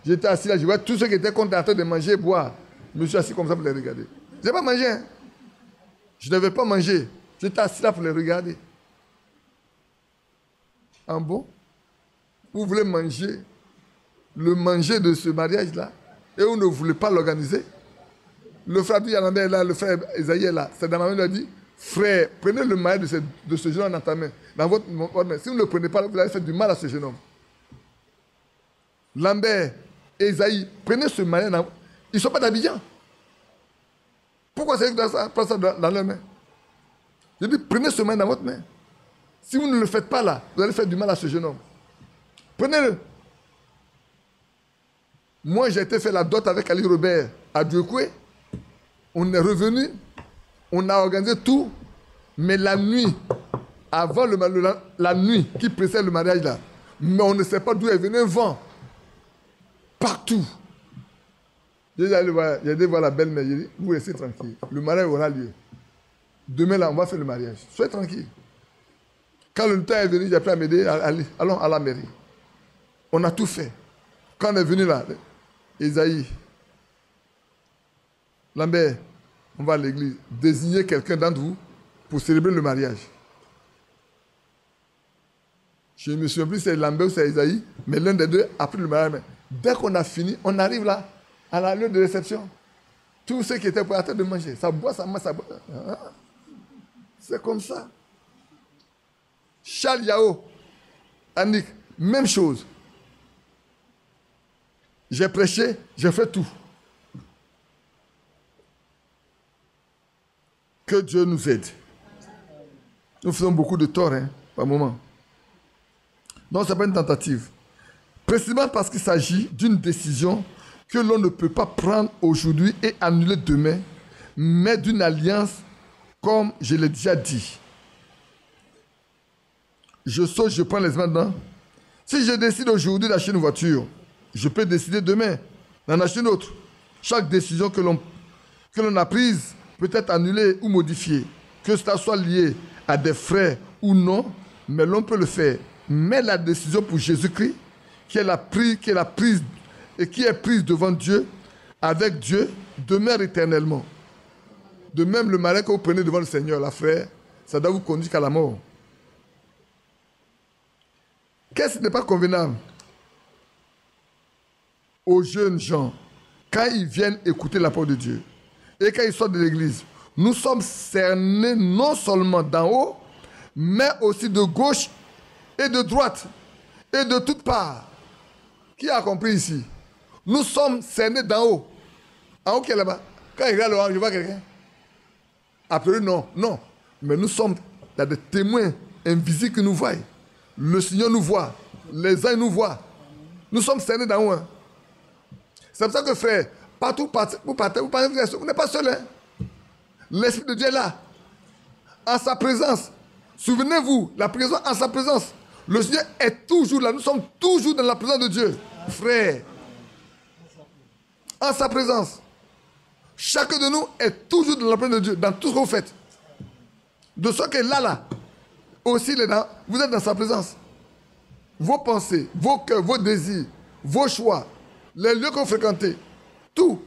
S1: j'étais assis là, je vois tous ceux qui étaient contents de manger et boire. Je me suis assis comme ça pour les regarder. Je n'ai pas mangé. Hein. Je ne devais pas manger. J'étais assis là pour les regarder. En bon? Vous voulez manger le manger de ce mariage-là et vous ne voulez pas l'organiser? Le frère Yanambe est là, le frère Esaïe est là. C'est dans ma main, il a dit, frère, prenez le maillot de ce jeune homme dans ta main, dans votre main. Si vous ne le prenez pas, vous allez faire du mal à ce jeune homme. Lambert, Esaïe, prenez ce maillot dans... Ils ne sont pas d'Abidjan. Pourquoi c'est que vous prenez ça dans leur main? Je dis, prenez ce maillot dans votre main. Si vous ne le faites pas là, vous allez faire du mal à ce jeune homme. Prenez-le. Moi, j'ai été faire la dot avec Ali Robert à Dieucoué. On est revenu. On a organisé tout. Mais la nuit, avant la nuit qui précède le mariage là, mais on ne sait pas d'où est venu un vent. Partout. J'ai dit voir la belle-mère. J'ai dit, vous restez tranquille. Le mariage aura lieu. Demain là, on va faire le mariage. Soyez tranquille. Quand le temps est venu, j'ai appelé à m'aider, allons à la mairie. On a tout fait. Quand on est venu là, Esaïe, Lambert, on va à l'église, désigner quelqu'un d'entre vous pour célébrer le mariage. Je me souviens plus si c'est Lambert ou c'est Esaïe, mais l'un des deux a pris le mariage. Dès qu'on a fini, on arrive là, à la lieu de réception. Tous ceux qui étaient pour la tête de manger, ça boit, ça mange, ça boit. C'est comme ça. Charles Yao, Annick, même chose. J'ai prêché, j'ai fait tout. Que Dieu nous aide. Nous faisons beaucoup de tort, hein, par moment. Non, ce n'est pas une tentative. Précisément parce qu'il s'agit d'une décision que l'on ne peut pas prendre aujourd'hui et annuler demain, mais d'une alliance, comme je l'ai déjà dit. Je saute, je prends les mains dedans. Si je décide aujourd'hui d'acheter une voiture, je peux décider demain d'en acheter une autre. Chaque décision que l'on a prise peut être annulée ou modifiée. Que cela soit lié à des frais ou non, mais l'homme peut le faire. Mais la décision pour Jésus-Christ, qui est prise devant Dieu, avec Dieu, demeure éternellement. De même, le malin que vous prenez devant le Seigneur, la frère, ça doit vous conduire qu'à la mort. Qu'est-ce qui n'est pas convenable aux jeunes gens quand ils viennent écouter la parole de Dieu et quand ils sortent de l'église? Nous sommes cernés non seulement d'en haut, mais aussi de gauche et de droite et de toutes parts. Qui a compris ici? Nous sommes cernés d'en haut. En haut qui est là-bas. Quand il regarde le haut, je vois quelqu'un. Après, non. Mais nous sommes là des témoins invisibles que nous voient. Le Seigneur nous voit. Les uns nous voient. Nous sommes cernés d'en haut. Hein. C'est pour ça que, frère, partout vous partez, vous n'êtes pas seul. Hein. L'Esprit de Dieu est là. En sa présence. Souvenez-vous, la présence en sa présence. Le Seigneur est toujours là. Nous sommes toujours dans la présence de Dieu. Frère. En sa présence. Chacun de nous est toujours dans la présence de Dieu, dans tout ce que vous faites. De ce qui est là, aussi, vous êtes dans sa présence. Vos pensées, vos cœurs, vos désirs, vos choix, les lieux que vous fréquentez, tout.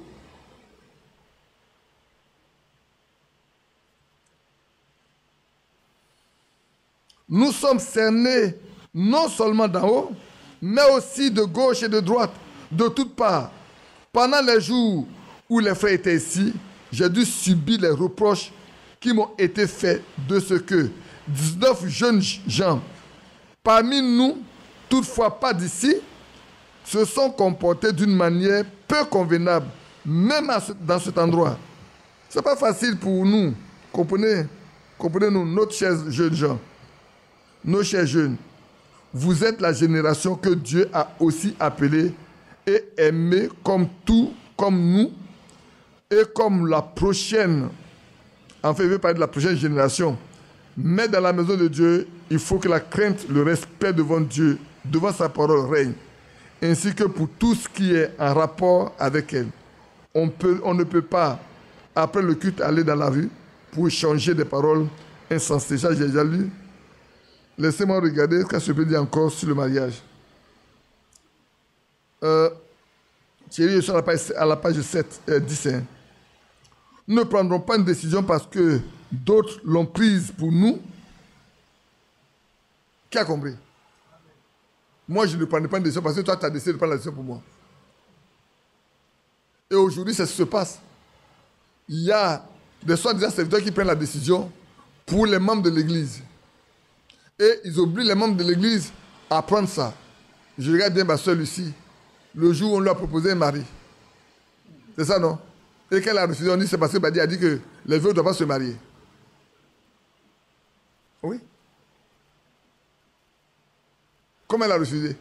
S1: Nous sommes cernés non seulement d'en haut, mais aussi de gauche et de droite, de toutes parts. Pendant les jours où les frères étaient ici, j'ai dû subir les reproches qui m'ont été faits de ce que 19 jeunes gens, parmi nous, toutefois pas d'ici, se sont comportés d'une manière peu convenable, même dans cet endroit. Ce n'est pas facile pour nous, comprenez-nous, notre chers jeunes gens, nos chers jeunes. Vous êtes la génération que Dieu a aussi appelée et aimée comme nous, et comme la prochaine, en fait, je vais parler de la prochaine génération. Mais dans la maison de Dieu, il faut que la crainte, le respect devant Dieu, devant sa parole règne, ainsi que pour tout ce qui est en rapport avec elle. On ne peut pas, après le culte, aller dans la rue pour échanger des paroles insensées. Ça, j'ai déjà lu. Laissez-moi regarder ce que je peux dire encore sur le mariage. Thierry, je suis à la page 10. Nous ne prendrons pas une décision parce que d'autres l'ont prise pour nous. Qui a compris? Moi, je ne prendrai pas une décision parce que toi, tu as décidé de prendre la décision pour moi. Et aujourd'hui, c'est ce qui se passe. Il y a des soi-disant serviteurs qui prennent la décision pour les membres de l'Église. Et ils obligent les membres de l'Église à prendre ça. Je regarde bien ma soeur Lucie, le jour où on lui a proposé un mari. C'est ça, non? Et qu'elle a refusé, on dit c'est parce que Badi a dit que les veuves ne doivent pas se marier. Oui. Comment elle a refusé?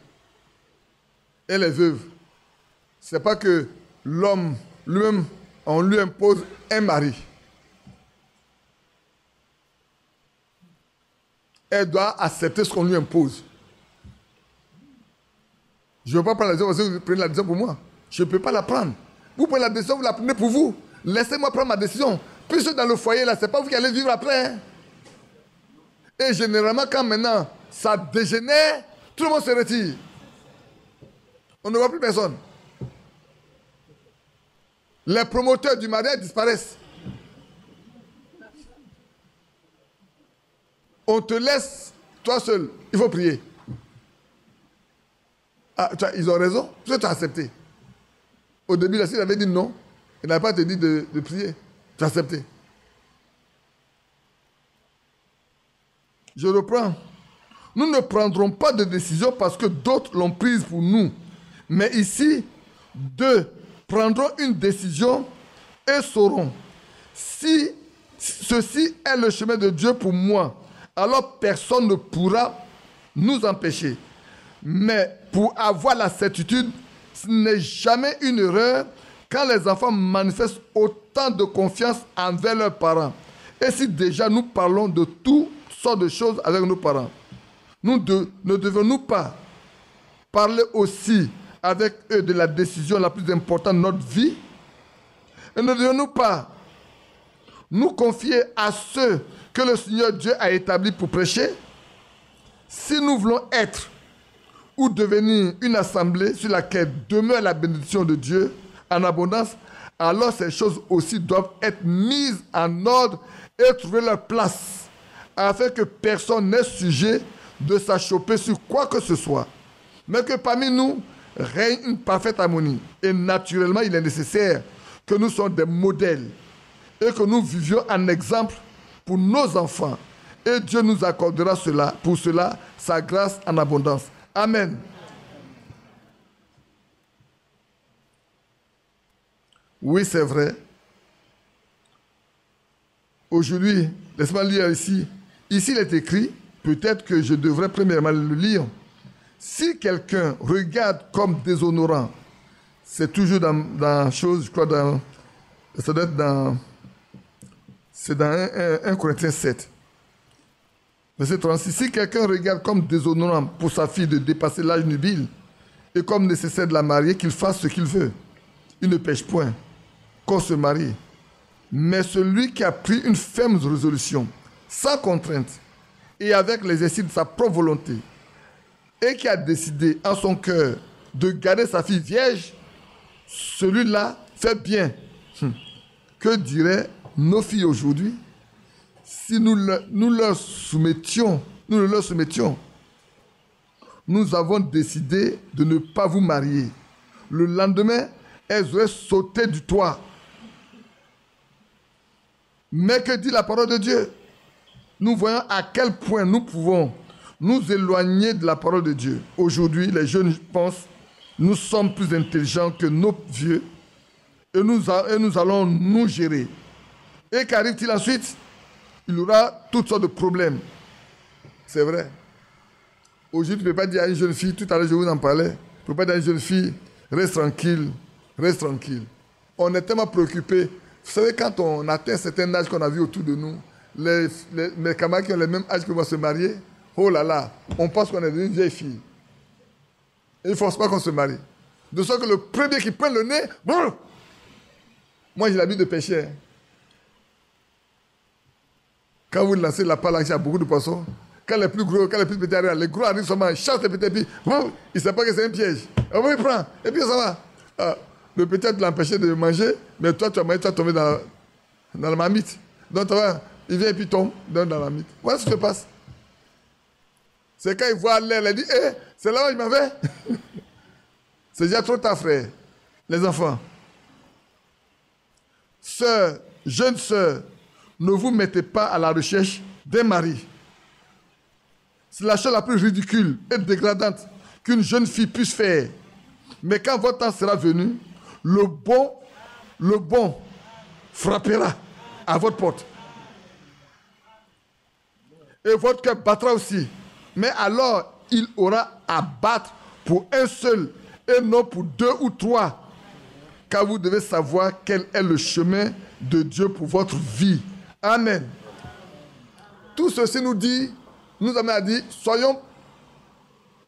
S1: Elle est veuve. Ce n'est pas que l'homme lui-même, on lui impose un mari. Elle doit accepter ce qu'on lui impose. Je ne veux pas prendre la décision parce que vous prenez la décision pour moi. Je ne peux pas la prendre. Vous prenez la décision, vous la prenez pour vous. Laissez-moi prendre ma décision. Puisque dans le foyer, là, ce n'est pas vous qui allez vivre après. Hein. Et généralement, quand maintenant ça dégénère, tout le monde se retire. On ne voit plus personne. Les promoteurs du mariage disparaissent. On te laisse, toi seul, il faut prier. Ah, ils ont raison, parce que tu as accepté. Au début, la s'il avait dit non, il n'avait pas te dit de prier. Tu as accepté. Je reprends. Nous ne prendrons pas de décision parce que d'autres l'ont prise pour nous. Mais ici, deux prendront une décision et sauront. Si ceci est le chemin de Dieu pour moi, alors personne ne pourra nous empêcher. Mais pour avoir la certitude, ce n'est jamais une erreur quand les enfants manifestent autant de confiance envers leurs parents. Et si déjà nous parlons de toutes sortes de choses avec nos parents, ne devons-nous pas parler aussi avec eux de la décision la plus importante de notre vie? Et ne devons-nous pas nous confier à ceux que le Seigneur Dieu a établis pour prêcher? Si nous voulons être ou devenir une assemblée sur laquelle demeure la bénédiction de Dieu en abondance, alors ces choses aussi doivent être mises en ordre et trouver leur place, afin que personne n'ait sujet de s'achoper sur quoi que ce soit, mais que parmi nous règne une parfaite harmonie. Et naturellement, il est nécessaire que nous soyons des modèles et que nous vivions en exemple pour nos enfants. Et Dieu nous accordera pour cela sa grâce en abondance. Amen. Oui, c'est vrai. Aujourd'hui, laisse-moi lire ici. Ici, il est écrit, peut-être que je devrais premièrement le lire. Si quelqu'un regarde comme déshonorant, c'est toujours dans chose, je crois, ça doit être c'est dans 1 Corinthiens 7. Verset 36. Si quelqu'un regarde comme déshonorant pour sa fille de dépasser l'âge nubile et comme nécessaire de la marier, qu'il fasse ce qu'il veut. Il ne pêche point qu'on se marie. Mais celui qui a pris une ferme résolution, sans contrainte, et avec l'exercice de sa propre volonté, et qui a décidé en son cœur de garder sa fille vierge, celui-là fait bien. Que diraient nos filles aujourd'hui si nous leur soumettions, nous avons décidé de ne pas vous marier. Le lendemain, elles auraient sauté du toit. Mais que dit la parole de Dieu? Nous voyons à quel point nous pouvons nous éloigner de la parole de Dieu. Aujourd'hui, les jeunes pensent nous sommes plus intelligents que nos vieux et nous allons nous gérer. Et qu'arrive-t-il ensuite? Il y aura toutes sortes de problèmes. C'est vrai. Aujourd'hui, tu ne peux pas dire à une jeune fille, tout à l'heure je vous en parlais, tu ne peux pas dire à une jeune fille, reste tranquille, reste tranquille. On est tellement préoccupé. Vous savez, quand on atteint un certain âge qu'on a vu autour de nous, mes camarades qui ont le même âge que moi se marier, oh là là, on pense qu'on est une vieille fille. Et il ne force pas qu'on se marie. De sorte que le premier qui prend le nez, boum! Moi j'ai l'habitude de pêcher. Quand vous lancez la pale, il y a beaucoup de poissons. Quand les plus gros, quand les plus petits arrivent, les gros arrivent seulement, ils chassent les petits, puis boum, il ne sait pas que c'est un piège. Et bon, il prend, et puis ça va. Le petit te l'empêcher de manger, mais toi, tu vas tomber dans la marmite. Donc, il vient et puis tombe dans la marmite. Voilà ce qui se passe. C'est quand il voit l'air, il dit, c'est là où je m'en vais. C'est déjà trop tard, frère. Les enfants. Sœurs, jeunes sœurs, ne vous mettez pas à la recherche d'un mari. C'est la chose la plus ridicule et dégradante qu'une jeune fille puisse faire. Mais quand votre temps sera venu, le bon frappera à votre porte. Et votre cœur battra aussi. Mais alors, il aura à battre pour un seul et non pour deux ou trois. Car vous devez savoir quel est le chemin de Dieu pour votre vie. Amen. Tout ceci nous amène à dire, soyons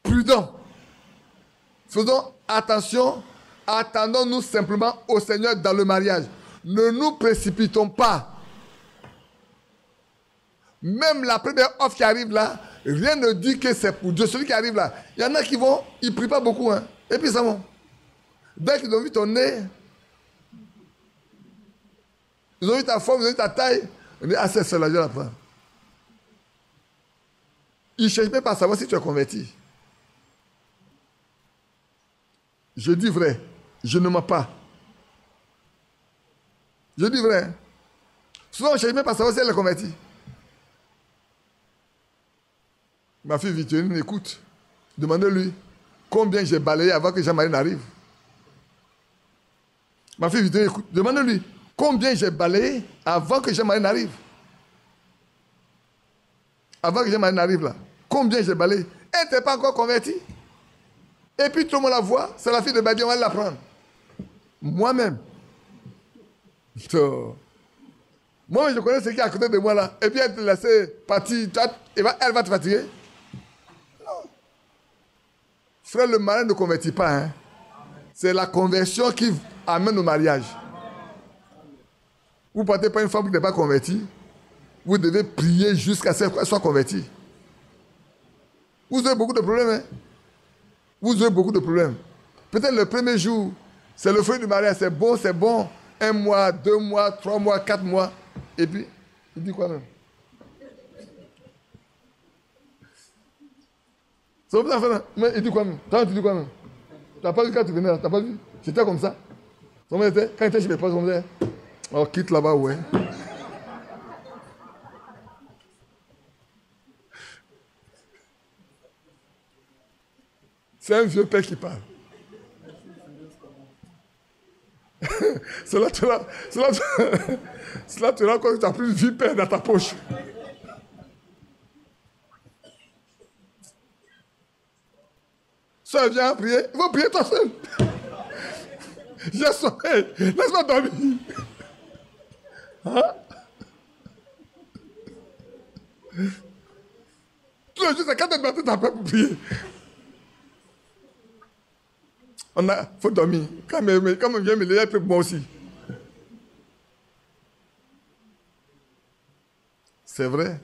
S1: prudents. Faisons attention, attendons-nous simplement au Seigneur dans le mariage. Ne nous précipitons pas. Même la première offre qui arrive là, rien ne dit que c'est pour Dieu. Celui qui arrive là, il y en a qui vont, ils ne prient pas beaucoup, hein, et puis ça va. Dès qu'ils ont vu ton nez, ils ont vu ta forme, ils ont vu ta taille, ils disent, ah c'est cela, je la prends. Ils ne cherchent même pas à savoir si tu es converti. Je dis vrai, je ne mens pas. Je dis vrai. Souvent, on ne cherche même pas à savoir si elle est convertie. Ma fille Victorine, écoute, demandez-lui combien j'ai balayé avant que Jean-Marie n'arrive. Ma fille Victorine, écoute, demandez-lui combien j'ai balayé avant que Jean-Marie n'arrive. Avant que Jean-Marie n'arrive là. Combien j'ai balayé. Elle n'était pas encore convertie. Et puis tout le monde la voit, c'est la fille de Badi, on va la prendre. Moi-même. Moi, je connais ce qui est à côté de moi là. Et puis elle te laisse partir, elle va te fatiguer. Non. Frère, le mariage ne convertit pas. Hein. C'est la conversion qui amène au mariage. Vous ne partez pas une femme qui n'est pas convertie. Vous devez prier jusqu'à ce qu'elle soit convertie. Vous avez beaucoup de problèmes. Hein? Vous avez beaucoup de problèmes. Peut-être le premier jour, c'est le fruit du mariage, c'est bon, c'est bon. 1 mois, 2 mois, 3 mois, 4 mois. Et puis, il dit quoi même? C'est comme ça, mais il dit quoi même? Toi, tu dis quoi même? Tu n'as pas vu quand tu venais là? Tu n'as pas vu? J'étais comme ça. Quand il était chez mes potes, on disait, oh, quitte là-bas, ouais. C'est un vieux père qui parle. Cela te rend compte que tu n'as plus de vipère dans ta poche. Soeur, viens prier. Il faut prier toi seul. J'ai sommeil. Laisse-moi dormir. Hein? Tous les jours, c'est 4 heures du matin, tu as peur pour prier. Il faut dormir. Quand on vient me lever, il peut moi aussi. C'est vrai.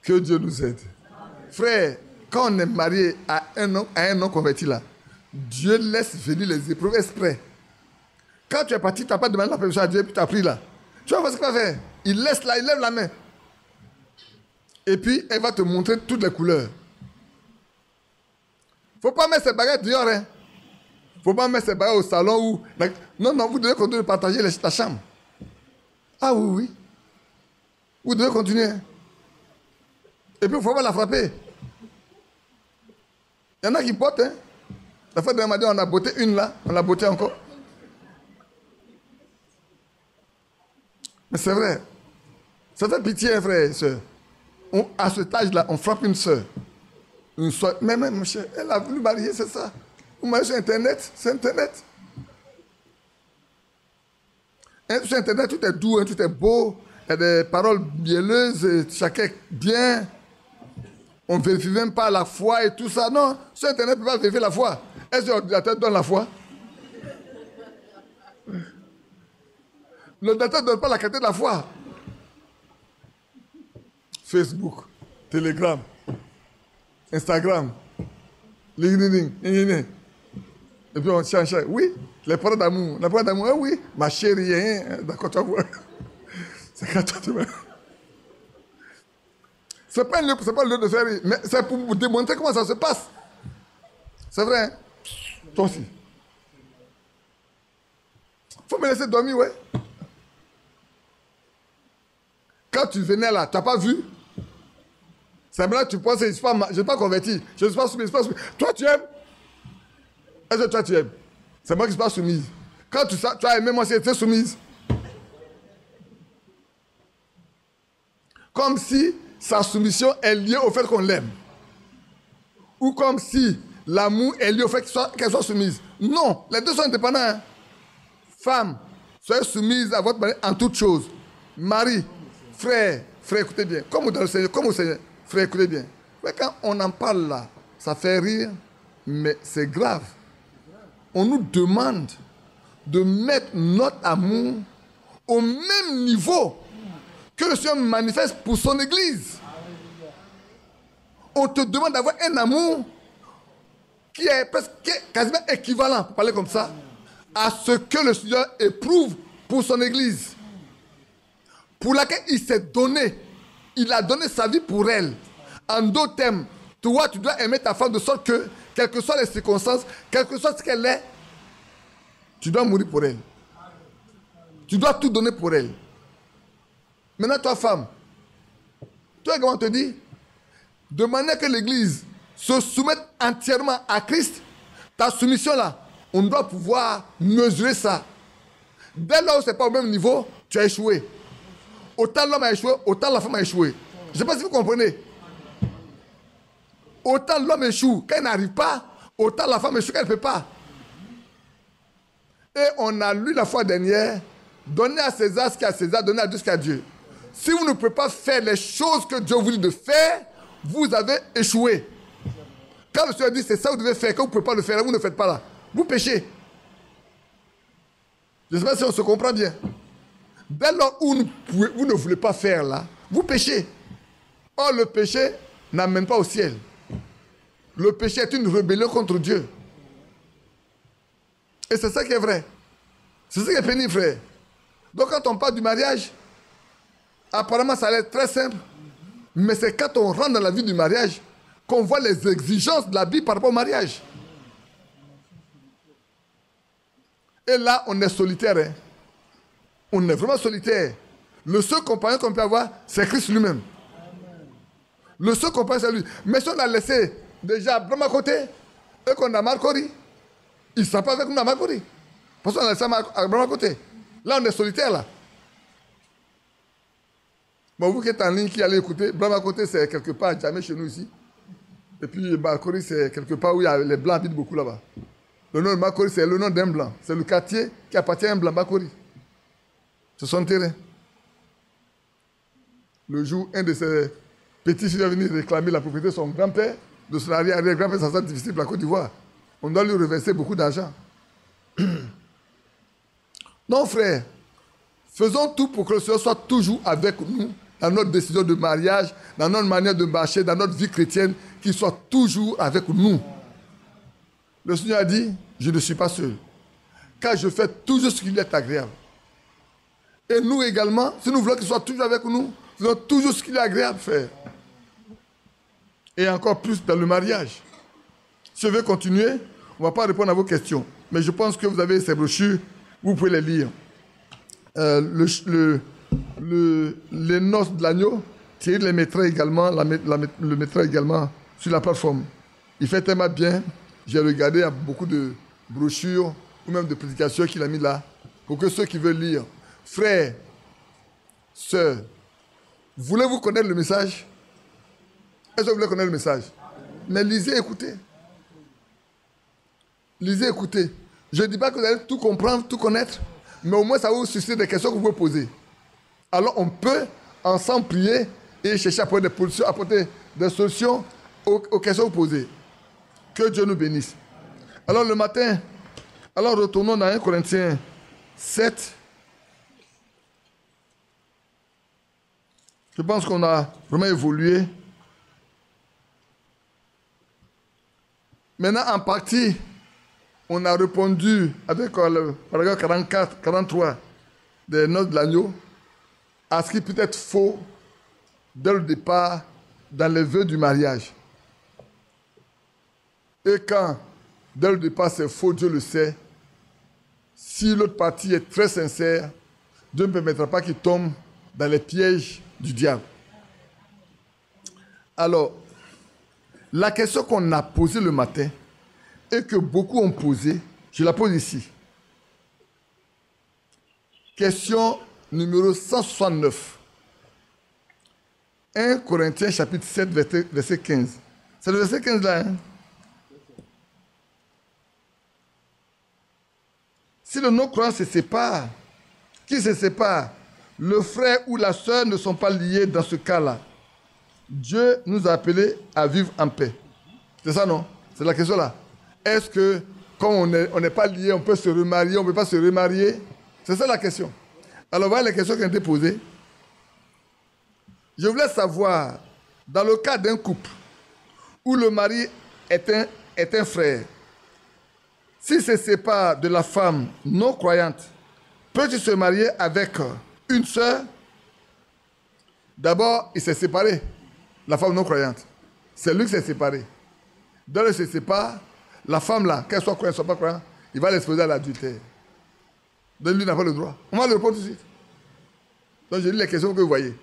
S1: Que Dieu nous aide. Frère, quand on est marié à un homme converti là, Dieu laisse venir les épreuves exprès. Quand tu es parti, tu n'as pas demandé la permission à Dieu, puis tu as pris là. Tu vas voir ce qu'il va faire. Il laisse là, il lève la main. Et puis, elle va te montrer toutes les couleurs. Il ne faut pas mettre ses bagages dehors. Il ne faut pas mettre ses bagages au salon. Non, vous devez continuer de partager la chambre. Ah oui. Vous devez continuer. Et puis, il ne faut pas la frapper. Il y en a qui bottent. La fois dernière, on a botté une là. On l'a botté encore. Mais c'est vrai. Ça fait pitié, frère et soeur. À cet âge-là, on frappe une soeur. Une soeur, même, mon cher, elle a voulu marier, c'est ça. Vous mariez sur Internet, c'est Internet. Et sur Internet, tout est doux, tout est beau. Il y a des paroles mielleuses, chacun est bien. On ne vérifie même pas la foi et tout ça. Non, sur Internet, on ne peut pas vérifier la foi. Est-ce que l'ordinateur donne la foi? L'ordinateur ne donne pas la qualité de la foi. Facebook, Telegram, Instagram, LinkedIn. Et puis on change. Oui, les paroles d'amour. La parole d'amour, oui, ma chérie, d'accord, tu vas voir. C'est quand tu vas. Ce n'est pas le lieu de faire rire, mais c'est pour vous démontrer comment ça se passe. C'est vrai, hein? Toi aussi. Il faut me laisser dormir, ouais. Quand tu venais là, tu n'as pas vu? C'est vrai, tu penses que je ne suis pas converti. Je ne suis pas soumise. Toi, tu aimes? Est-ce que toi, tu aimes? C'est moi qui ne suis pas soumise. Quand tu as aimé moi, c'était soumise. Comme si sa soumission est liée au fait qu'on l'aime. Ou comme si l'amour est lié au fait qu'elle soit soumise. Non, les deux sont indépendants. Hein? Femme, soyez soumise à votre mari en toutes choses. Mari, frère, écoutez bien. Comme dans le Seigneur, comme au Seigneur. Frère, écoutez bien. Mais quand on en parle là, ça fait rire, mais c'est grave. On nous demande de mettre notre amour au même niveau que le Seigneur manifeste pour son Église. On te demande d'avoir un amour qui est quasiment équivalent, pour parler comme ça, à ce que le Seigneur éprouve pour son Église. Pour laquelle il s'est donné. Il a donné sa vie pour elle. En d'autres termes, toi, tu dois aimer ta femme de sorte que, quelles que soient les circonstances, quel que soit ce qu'elle est, tu dois mourir pour elle. Tu dois tout donner pour elle. Maintenant, toi, femme, toi, comment on te dit? De manière que l'Église se soumette entièrement à Christ, ta soumission là, on doit pouvoir mesurer ça. Dès lors où ce n'est pas au même niveau, tu as échoué. Autant l'homme a échoué, autant la femme a échoué. Je ne sais pas si vous comprenez. Autant l'homme échoue quand il n'arrive pas, autant la femme échoue quand elle ne peut pas. Et on a lu la fois dernière, donnez à César ce qu'il y a à César, donnez à Dieu ce qu'il y a à Dieu. Si vous ne pouvez pas faire les choses que Dieu vous dit de faire, vous avez échoué. Quand le Seigneur dit c'est ça que vous devez faire, quand vous ne pouvez pas le faire, vous ne le faites pas là. Vous péchez. Je ne sais pas si on se comprend bien. Dès lors où vous ne voulez pas faire là, vous péchez. Or, le péché n'amène pas au ciel. Le péché est une rébellion contre Dieu. Et c'est ça qui est vrai. C'est ça qui est pénible, frère. Donc quand on parle du mariage, apparemment ça a l'air très simple, mais c'est quand on rentre dans la vie du mariage qu'on voit les exigences de la Bible par rapport au mariage. Et là, on est solitaire. Hein. On est vraiment solitaire. Le seul compagnon qu'on peut avoir, c'est Christ lui-même. Le seul compagnon, c'est lui. Mais si on a laissé déjà Abraham à côté, et qu'on a Marcori, il ne sera pas avec nous à Marcori. Parce qu'on a laissé Abraham à côté. Là, on est solitaire, là. Bon, vous qui êtes en ligne, qui allez écouter, Abraham à côté, c'est quelque part, jamais chez nous ici. Et puis, Marcori, c'est quelque part où il y a les Blancs habitent beaucoup là-bas. Le nom de Marcori, c'est le nom d'un Blanc. C'est le quartier qui appartient à un Blanc, Marcori. C'est son terrain. Le jour, un de ses petits fils est venu réclamer la propriété de son grand-père, de son arrière-grand-père, ça sera difficile pour la Côte d'Ivoire. On doit lui reverser beaucoup d'argent. Non, frère, faisons tout pour que le Seigneur soit toujours avec nous dans notre décision de mariage, dans notre manière de marcher, dans notre vie chrétienne, qu'il soit toujours avec nous. Le Seigneur a dit, je ne suis pas seul, car je fais toujours ce qui lui est agréable. Et nous également, si nous voulons qu'il soit toujours avec nous, faisons toujours ce qui lui est agréable, frère. Et encore plus dans le mariage. Si je veux continuer, on ne va pas répondre à vos questions. Mais je pense que vous avez ces brochures, vous pouvez les lire. Les noces de l'agneau, Thierry les mettra également, le mettra également sur la plateforme. Il fait tellement bien. J'ai regardé, il y a beaucoup de brochures ou même de prédications qu'il a mis là. Pour que ceux qui veulent lire, frères, sœurs, voulez-vous connaître le message? Est-ce que vous voulez connaître le message? Mais lisez, écoutez. Lisez, écoutez. Je ne dis pas que vous allez tout comprendre, tout connaître, mais au moins ça va vous susciter des questions que vous pouvez poser. Alors on peut ensemble prier et chercher à apporter des solutions aux questions que vous posez. Que Dieu nous bénisse. Alors le matin, alors retournons dans 1 Corinthiens 7. Je pense qu'on a vraiment évolué. Maintenant, en partie, on a répondu avec le paragraphe 44, 43 des notes de l'agneau à ce qui peut être faux dès le départ dans les vœux du mariage. Et quand, dès le départ, c'est faux, Dieu le sait. Si l'autre partie est très sincère, Dieu ne permettra pas qu'il tombe dans les pièges du diable. Alors, la question qu'on a posée le matin et que beaucoup ont posée, je la pose ici. Question numéro 169. 1 Corinthiens chapitre 7, verset 15. C'est le verset 15 là, hein? Si le non-croyant se sépare, qui se sépare? Le frère ou la sœur ne sont pas liés dans ce cas-là. Dieu nous a appelés à vivre en paix. C'est ça, non? C'est la question là. Est-ce que, comme on n'est pas liés, on peut se remarier, on ne peut pas se remarier? C'est ça la question. Alors, voilà les questions qui ont été posées. Je voulais savoir, dans le cas d'un couple où le mari est un frère, s'il se sépare de la femme non croyante, peut-il se marier avec une sœur? D'abord, il s'est séparé, la femme non croyante. C'est lui qui s'est séparé. Dès qu'il se sépare, la femme là, qu'elle soit croyante, soit pas croyante, il va l'exposer à l'adultère. Donc lui n'a pas le droit. On va le répondre tout de suite. Donc je lis les questions que vous voyez.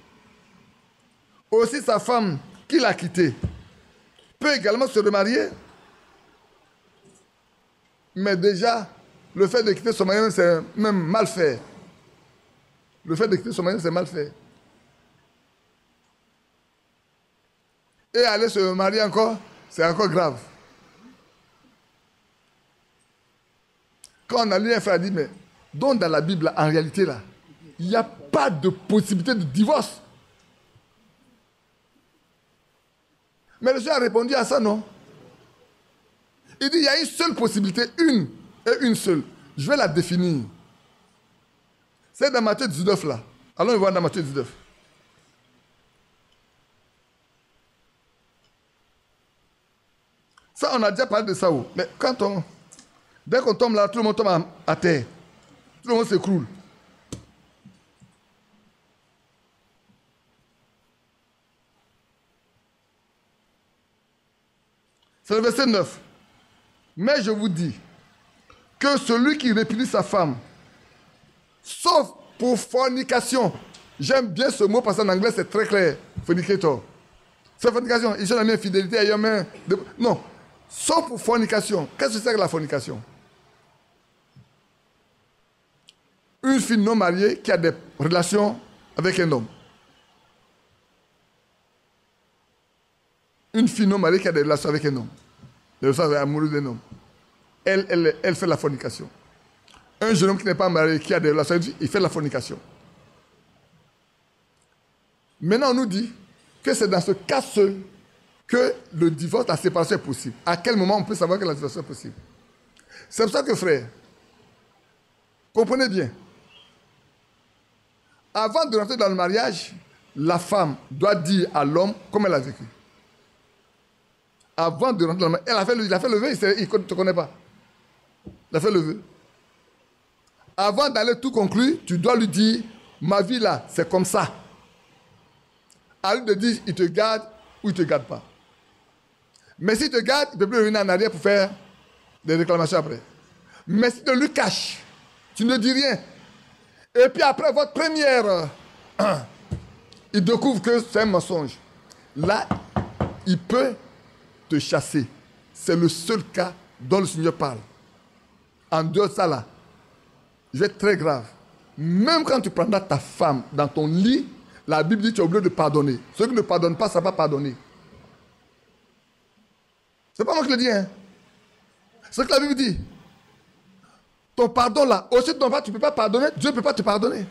S1: Aussi sa femme qui l'a quitté peut également se remarier. Mais déjà, le fait de quitter son mari, c'est même mal fait. Le fait de quitter son mari, c'est mal fait. Et aller se marier encore, c'est encore grave. Quand on a lu un frère, a dit, mais donc dans la Bible, en réalité, là, il n'y a pas de possibilité de divorce. Mais le Seigneur a répondu à ça, non? Il dit, il y a une seule possibilité, une et une seule. Je vais la définir. C'est dans Matthieu 19, là. Allons voir dans Matthieu 19. on a déjà parlé de ça. Oh. Mais dès qu'on tombe là, tout le monde tombe à terre. Tout le monde s'écroule. C'est le verset 9. Mais je vous dis que celui qui répudie sa femme, sauf pour fornication, j'aime bien ce mot parce qu'en anglais c'est très clair, fornicator. C'est fornication, ils ont la même infidélité, ils ont même... Non, sauf pour fornication. Qu'est-ce que c'est que la fornication? Une fille non mariée qui a des relations avec un homme. Une fille non mariée qui a des relations avec un homme. Des relations amoureuses d'un homme. Elle fait la fornication. Un jeune homme qui n'est pas marié, qui a des relations avec une fille, il fait la fornication. Maintenant, on nous dit que c'est dans ce cas seul que le divorce, la séparation est possible. À quel moment on peut savoir que la séparation est possible? C'est pour ça que, frère, comprenez bien. Avant de rentrer dans le mariage, la femme doit dire à l'homme comment elle a vécu. Avant de rentrer dans le mariage, il a fait le vœu, il ne te connaît pas. Il a fait le vœu. Avant d'aller tout conclure, tu dois lui dire, ma vie là, c'est comme ça. À lui de dire, il te garde ou il ne te garde pas. Mais s'il te garde, il ne peut plus revenir en arrière pour faire des réclamations après. Mais si tu lui caches, tu ne dis rien. Et puis après votre première, il découvre que c'est un mensonge. Là, il peut te chasser. C'est le seul cas dont le Seigneur parle. En dehors de ça là, je vais être très grave. Même quand tu prendras ta femme dans ton lit, la Bible dit que tu es obligé de pardonner. Ceux qui ne pardonnent pas, ça ne va pas pardonner. C'est pas moi qui le dis, hein. C'est ce que la Bible dit. Ton pardon là, aussi ton pardon, tu ne peux pas pardonner, Dieu ne peut pas te pardonner.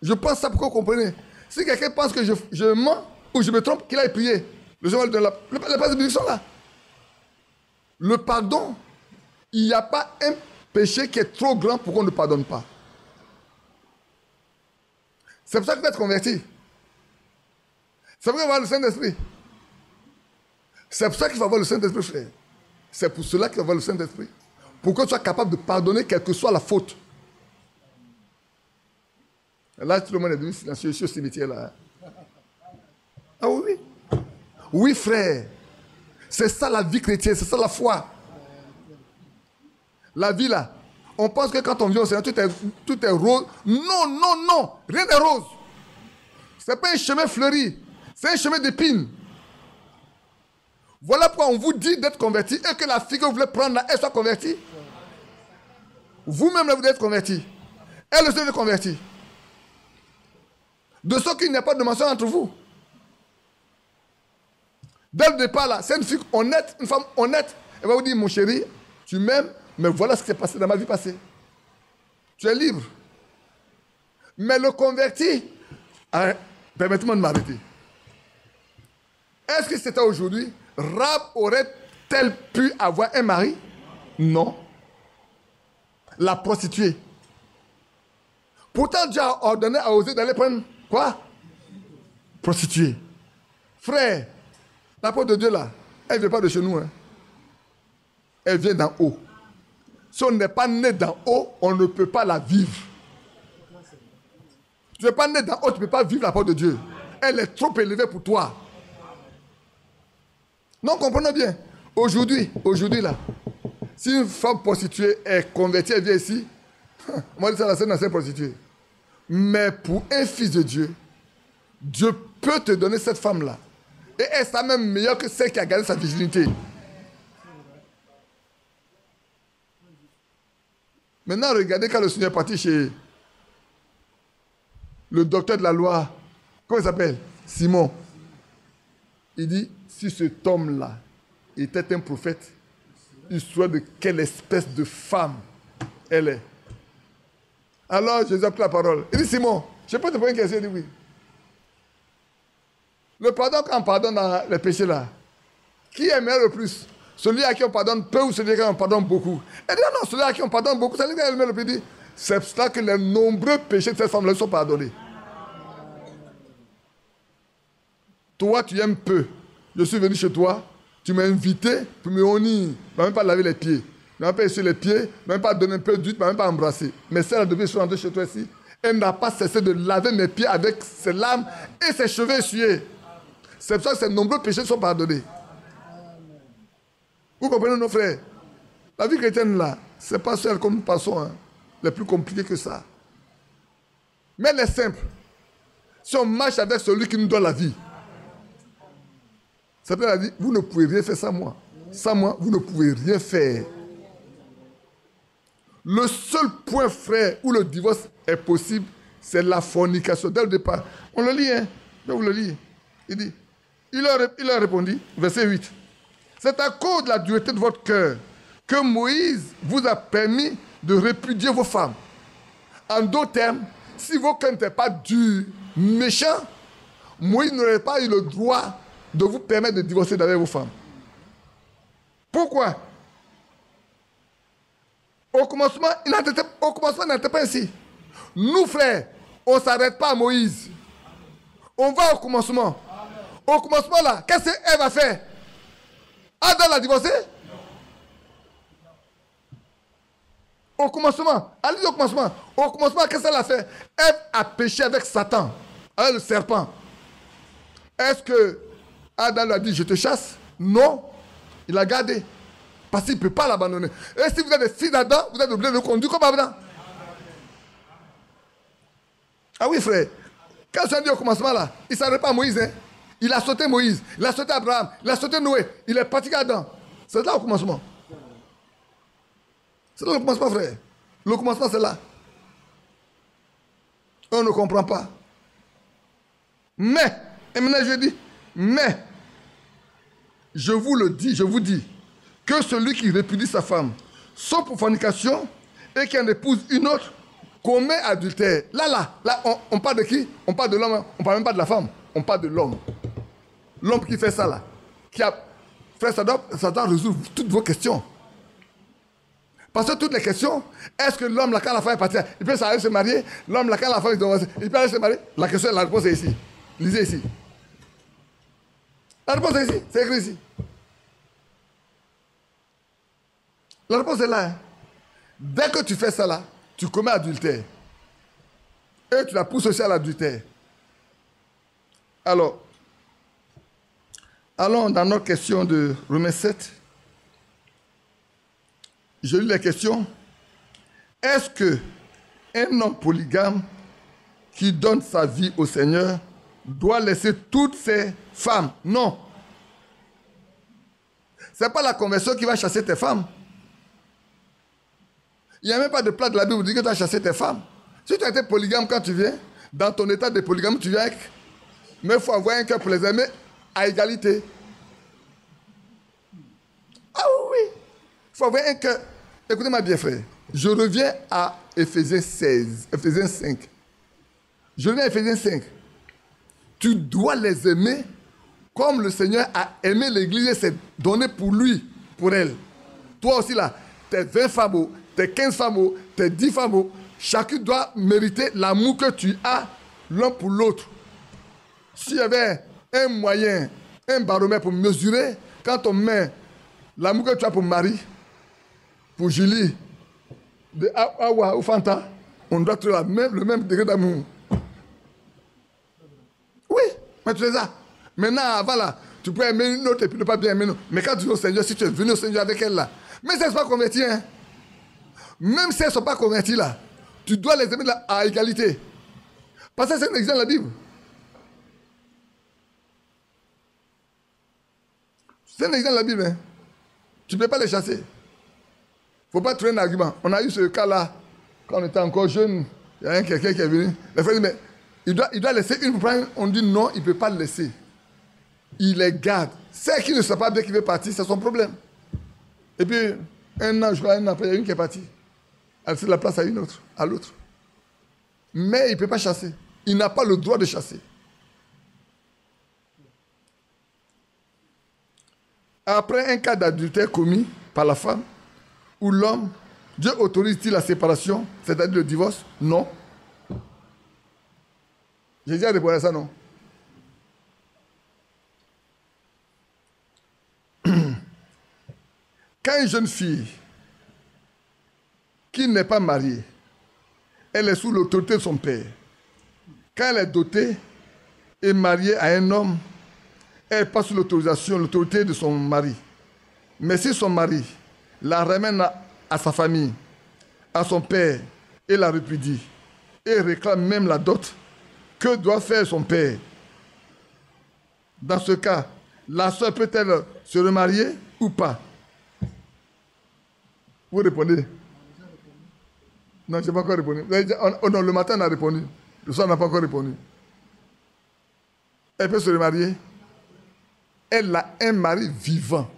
S1: Je pense ça pour que vous compreniez. Si quelqu'un pense que je mens ou je me trompe, qu'il aille prier. Le Seigneur lui donne les bases de bénédiction là. Le pardon, il n'y a pas un péché qui est trop grand pour qu'on ne pardonne pas. C'est pour ça qu'il faut être converti. C'est pour ça qu'il faut avoir le Saint-Esprit. C'est pour ça qu'il faut avoir le Saint-Esprit, frère. C'est pour cela qu'il faut avoir le Saint-Esprit. Pour que tu sois capable de pardonner quelle que soit la faute. Là, tout le monde est devenu silencieux sur ce cimetière là. Ah oui. Oui, frère. C'est ça la vie chrétienne, c'est ça la foi. La vie là. On pense que quand on vient au Seigneur, tout est rose. Non, non, non. Rien n'est rose. Ce n'est pas un chemin fleuri. C'est un chemin d'épines. Voilà pourquoi on vous dit d'être converti et que la fille que vous voulez prendre là, elle soit convertie. Vous-même, là, vous devez être converti. Elle aussi est convertie. De sorte qu'il n'y a pas de mensonge entre vous. Dès le départ, là, c'est une fille honnête, une femme honnête. Elle va vous dire, mon chéri, tu m'aimes, mais voilà ce qui s'est passé dans ma vie passée. Tu es libre. Mais le converti, permettez-moi de m'arrêter. Est-ce que c'était aujourd'hui, Rahab aurait-elle pu avoir un mari? Non. La prostituée. Pourtant, Dieu a ordonné à Osée d'aller prendre quoi? Prostituée. Frère, la porte de Dieu là, elle ne vient pas de chez nous. Hein. Elle vient d'en haut. Si on n'est pas né d'en haut, on ne peut pas la vivre. Tu n'es pas né d'en haut, tu ne peux pas vivre la porte de Dieu. Elle est trop élevée pour toi. Non, comprenez bien. Aujourd'hui là, si une femme prostituée est convertie, elle vient ici, moi je dis ça, c'est une ancienne prostituée. Mais pour un fils de Dieu, Dieu peut te donner cette femme-là. Et elle sera même meilleure que celle qui a gardé sa virginité. Maintenant, regardez quand le Seigneur est parti chez le docteur de la loi. Comment il s'appelle? Simon. Il dit, si cet homme-là était un prophète, il saurait de quelle espèce de femme elle est. Alors Jésus a pris la parole. Il dit, Simon, je peux te poser une question? Il dit oui. Le pardon, quand on pardonne dans les péchés là, qui est meilleur le plus? Celui à qui on pardonne peu ou celui à qui on pardonne beaucoup? Elle dit non, celui à qui on pardonne beaucoup, c'est lui qui est le plus. Il dit, c'est pour cela que les nombreux péchés de cette femme-là sont pardonnés. Toi, tu aimes peu. Je suis venu chez toi, tu m'as invité pour me honir. Tu ne m'as même pas lavé les pieds. Tu ne m'as même pas essuyer les pieds, tu ne m'as même pas donné un peu d'huile, tu ne m'as même pas embrassé. Mais celle depuis que je suis rentré chez toi ici, elle n'a pas cessé de laver mes pieds avec ses larmes et ses cheveux essuyés. C'est pour ça que ces nombreux péchés sont pardonnés. Vous comprenez, nos frères? La vie chrétienne, là, ce n'est pas celle que nous passons, hein. Les plus compliquées que ça. Mais elle est simple. Si on marche avec celui qui nous donne la vie, ça peut dire, vous ne pouvez rien faire sans moi. Sans moi, vous ne pouvez rien faire. Le seul point, frère, où le divorce est possible, c'est la fornication. Dès le départ, on le lit, hein? Je vous le lis. Il dit, il leur répondit, verset 8. C'est à cause de la dureté de votre cœur que Moïse vous a permis de répudier vos femmes. En d'autres termes, si vos cœurs n'étaient pas durs, méchants, Moïse n'aurait pas eu le droit de vous permettre de divorcer d'avec vos femmes. Pourquoi? Au commencement, il n'était pas ainsi. Nous, frères, on ne s'arrête pas à Moïse. On va au commencement. Au commencement, là, qu'est-ce qu'elle va faire? Adam l'a divorcé? Au commencement, allez au commencement. Au commencement, qu'est-ce qu'elle a fait? Elle a péché avec Satan, avec le serpent. Est-ce que Adam lui a dit, je te chasse? Non. Il a gardé. Parce qu'il ne peut pas l'abandonner. Et si vous êtes des fils d'Adam, vous êtes obligés de conduire comme Adam. Ah oui, frère. Quand je dis au commencement, là, il ne s'arrête pas à Moïse. Hein? Il a sauté Moïse, il a sauté Abraham, il a sauté Noé. Il est parti à Adam. C'est là au commencement. C'est là le commencement, frère. Le commencement, c'est là. On ne comprend pas. Mais, et maintenant je dis, mais, je vous le dis, je vous dis, que celui qui répudie sa femme, sauf pour fornication, et qui en épouse une autre, commet adultère. Là, on parle de qui? On parle de l'homme, on parle même pas de la femme, on parle de l'homme. L'homme qui fait ça là, qui a... Frère, ça doit résoudre toutes vos questions. Parce que toutes les questions, est-ce que l'homme, là, quand la femme est partie, il peut s'arrêter se marier? L'homme, là, quand la femme est divorcée, il peut aller se marier? La question, la réponse est ici. Lisez ici. La réponse est ici, c'est écrit ici. La réponse est là. Hein. Dès que tu fais ça là, tu commets adultère. Et tu la pousses aussi à l'adultère. Alors, allons dans notre question de Romains 7. Je lis les questions. Est-ce qu'un homme polygame qui donne sa vie au Seigneur doit laisser toutes ses femmes? Non. Ce n'est pas la conversion qui va chasser tes femmes. Il n'y a même pas de place de la Bible où dit que tu as chassé tes femmes. Si tu as été polygame quand tu viens, dans ton état de polygame, tu viens avec. Mais il faut avoir un cœur pour les aimer à égalité. Ah oui, il faut avoir un cœur. Écoutez-moi bien, frère. Je reviens à Éphésiens 16, Éphésiens 5. Je reviens à Éphésiens 5. Tu dois les aimer comme le Seigneur a aimé l'Église et s'est donné pour lui, pour elle. Toi aussi là, tes 20 femmes, tes 15 femmes, tes 10 femmes, chacun doit mériter l'amour que tu as l'un pour l'autre. S'il y avait un moyen, un baromètre pour mesurer, quand on met l'amour que tu as pour Marie, pour Julie, de Awa ou Fanta, on doit trouver le même degré d'amour. Oui, mais tu les as. Maintenant, avant là, tu peux aimer une autre et puis ne pas bien aimer une autre. Mais quand tu es au Seigneur, si tu es venu au Seigneur avec elle là, même si elles ne sont pas converties, hein, même si elles ne sont pas converties là, tu dois les aimer là, à égalité. Parce que c'est un exemple de la Bible. C'est un exemple de la Bible. Hein. Tu ne peux pas les chasser. Il ne faut pas trouver un argument. On a eu ce cas-là, quand on était encore jeune, il y a quelqu'un qui est venu. Le frère dit, mais il doit laisser une pour prendre. On dit non, il ne peut pas le laisser. Il les garde. Celle qui ne sait pas bien qu'il veut partir, c'est son problème. Et puis, un an, je crois, un an après, il y a une qui est partie. Elle fait la place à une autre, à l'autre. Mais il ne peut pas chasser. Il n'a pas le droit de chasser. Après un cas d'adultère commis par la femme ou l'homme, Dieu autorise-t-il la séparation, c'est-à-dire le divorce? Non. J'ai déjà répondu à ça, non. Quand une jeune fille qui n'est pas mariée, elle est sous l'autorité de son père. Quand elle est dotée et mariée à un homme, elle passe sous l'autorité de son mari. Mais si son mari la ramène à sa famille, à son père, et la répudie, et réclame même la dot, que doit faire son père? Dans ce cas, la soeur peut-elle se remarier ou pas? Vous répondez? Non, je n'ai pas encore répondu. Oh non, le matin on a répondu. Le soir on n'a pas encore répondu. Elle peut se remarier. Elle a un mari vivant.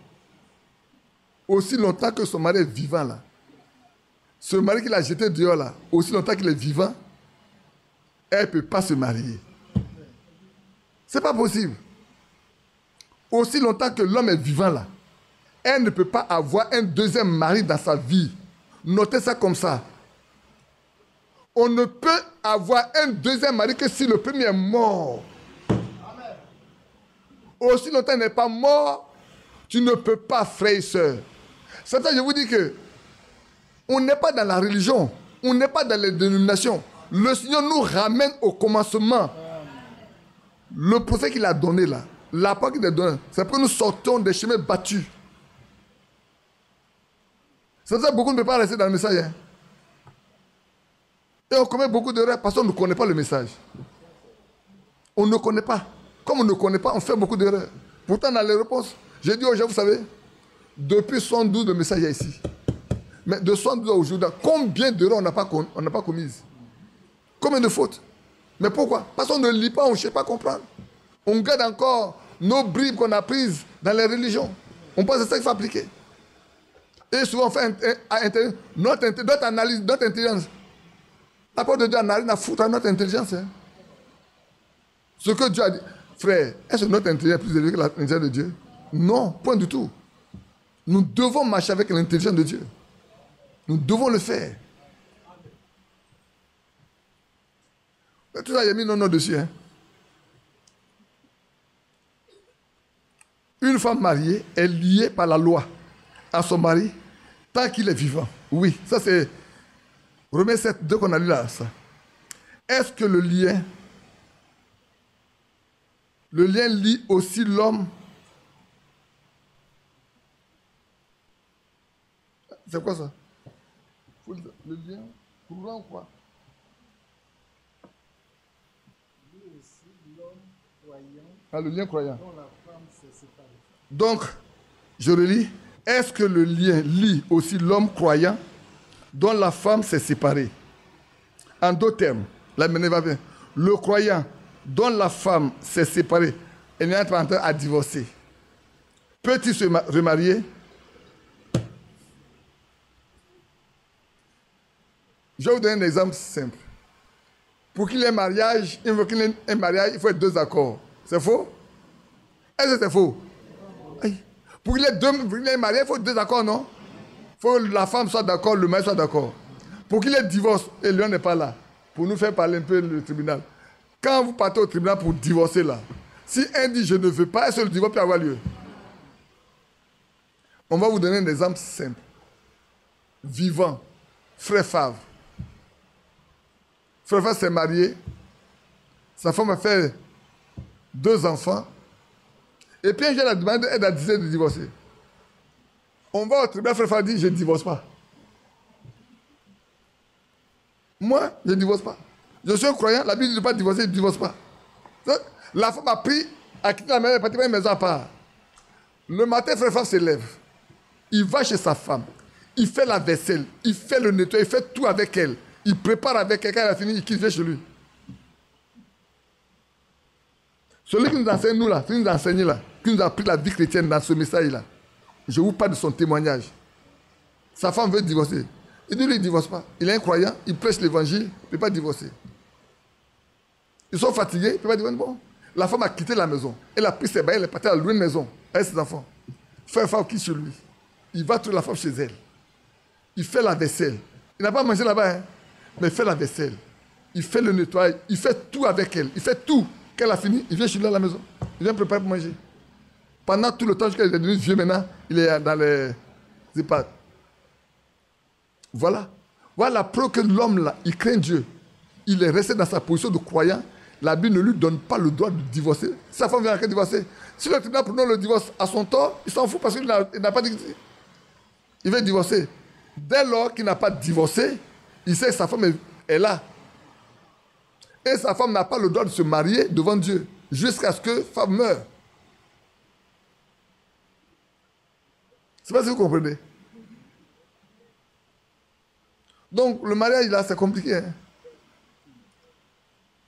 S1: Aussi longtemps que son mari est vivant là. Ce mari qu'il a jeté dehors là, aussi longtemps qu'il est vivant, elle ne peut pas se marier. Ce n'est pas possible. Aussi longtemps que l'homme est vivant là, elle ne peut pas avoir un deuxième mari dans sa vie. Notez ça comme ça. On ne peut avoir un deuxième mari que si le premier est mort. Amen. Aussi longtemps qu'il n'est pas mort, tu ne peux pas, frère et soeur. C'est pour ça que je vous dis que on n'est pas dans la religion, on n'est pas dans les dénominations. Le Seigneur nous ramène au commencement. Le procès qu'il a donné là, l'apport qu'il a donné, c'est pour que nous sortions des chemins battus. C'est pour ça que beaucoup ne peuvent pas rester dans le message. Hein. Et on commet beaucoup d'erreurs parce qu'on ne connaît pas le message. On ne connaît pas. Comme on ne connaît pas, on fait beaucoup d'erreurs. Pourtant, dans les réponses, j'ai dit aux gens, vous savez, depuis 72 de messages ici. Mais de 72 aujourd'hui, combien d'erreurs on n'a pas commises? Combien de fautes? Mais pourquoi? Parce qu'on ne lit pas, on ne cherche pas à comprendre. On garde encore nos bribes qu'on a prises dans les religions. On pense que c'est ça qu'il faut appliquer. Et souvent, on fait notre analyse, notre intelligence. La parole de Dieu n'a rien à foutre à notre intelligence. Hein. Ce que Dieu a dit. Frère, est-ce que notre intelligence est plus élevée que l'intelligence de Dieu? Non, point du tout. Nous devons marcher avec l'intelligence de Dieu. Nous devons le faire. Tout ça, il y a mis non dessus. Hein. Une femme mariée est liée par la loi à son mari tant qu'il est vivant. Oui, ça c'est Romains 7, 2 qu'on a lu là. Ça. Est-ce que le lien lie aussi l'homme? C'est quoi ça? Le lien courant ou quoi? Ah, le lien croyant. Donc, je relis. Est-ce que le lien lie aussi l'homme croyant dont la femme s'est séparée? En d'autres termes, la menée va bien. Le croyant dont la femme s'est séparée et n'est pas en train à divorcer, peut-il se remarier? Je vais vous donner un exemple simple. Pour qu'il y ait un mariage, il faut être deux accords. C'est faux? Est-ce que c'est faux? Pour qu'il y ait un mariage, il faut deux accords, non? Il faut que la femme soit d'accord, le mari soit d'accord. Pour qu'il y ait divorce, et Léon n'est pas là, pour nous faire parler un peu le tribunal. Quand vous partez au tribunal pour divorcer là, si un dit je ne veux pas, est-ce que le divorce peut avoir lieu? On va vous donner un exemple simple. Vivant. Frère Favre. Frère Favre s'est marié. Sa femme a fait 2 enfants. Et puis un jour, elle a demandé, elle a décidé de divorcer. On va au tribunal, Frère Favre dit, je ne divorce pas. Moi, je ne divorce pas. Je suis un croyant, la Bible ne dit pas divorcer, je ne divorce pas. La femme a pris, a quitté la maison, elle est partie dans une maison à part. Le matin, Frère Favre se lève. Il va chez sa femme. Il fait la vaisselle, il fait le nettoyage, il fait tout avec elle. Il prépare avec elle, quand elle a fini, il quitte chez lui. Celui qui nous enseigne, nous là, qui nous a enseigné là, qui nous a appris la vie chrétienne dans ce message-là, je vous parle de son témoignage. Sa femme veut divorcer. Il dit, lui, il ne divorce pas. Il est un croyant, il prêche l'évangile, il ne peut pas divorcer. Ils sont fatigués, il ne peut pas divorcer. Bon, la femme a quitté la maison. Elle a pris ses bails, elle est partie à louer une maison avec ses enfants. Frère Favre quitte chez lui. Il va trouver la femme chez elle. Il fait la vaisselle. Il n'a pas mangé là-bas, hein, mais il fait la vaisselle. Il fait le nettoyage. Il fait tout avec elle. Il fait tout. Quand elle a fini, il vient chez lui à la maison. Il vient préparer pour manger. Pendant tout le temps, jusqu'à il est devenu vieux maintenant, il est dans les... C'est pas. Voilà. Voilà la preuve que l'homme là, il craint Dieu. Il est resté dans sa position de croyant. La Bible ne lui donne pas le droit de divorcer. Si sa femme vient à divorcer, si le tribunal prononce le divorce à son tort, il s'en fout parce qu'il n'a pas dit. Il veut divorcer. Dès lors qu'il n'a pas divorcé, il sait que sa femme est là. Et sa femme n'a pas le droit de se marier devant Dieu jusqu'à ce que la femme meure. Je ne sais pas si vous comprenez. Donc, le mariage, là, c'est compliqué. Hein?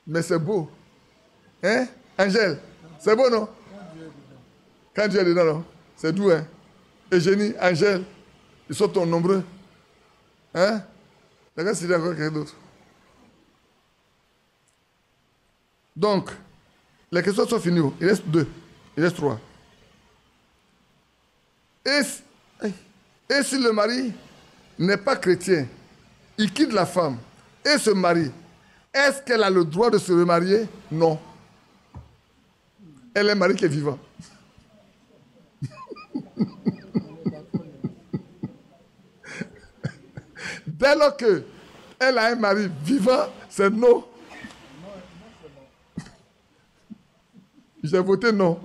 S1: Mais c'est beau. Hein, Angèle? C'est beau, non? Quand Dieu est dedans, non? C'est doux, hein? Eugénie, Angèle, ils sont nombreux. Hein? Regarde s'il y a encore quelqu'un d'autre. Donc, les questions sont finies. Il reste 2. Il reste 3. Et si le mari n'est pas chrétien, il quitte la femme et se marie, est-ce qu'elle a le droit de se remarier? Non. Elle est un mari qui est vivant. Dès lors qu'elle a un mari vivant, c'est non. J'ai voté non.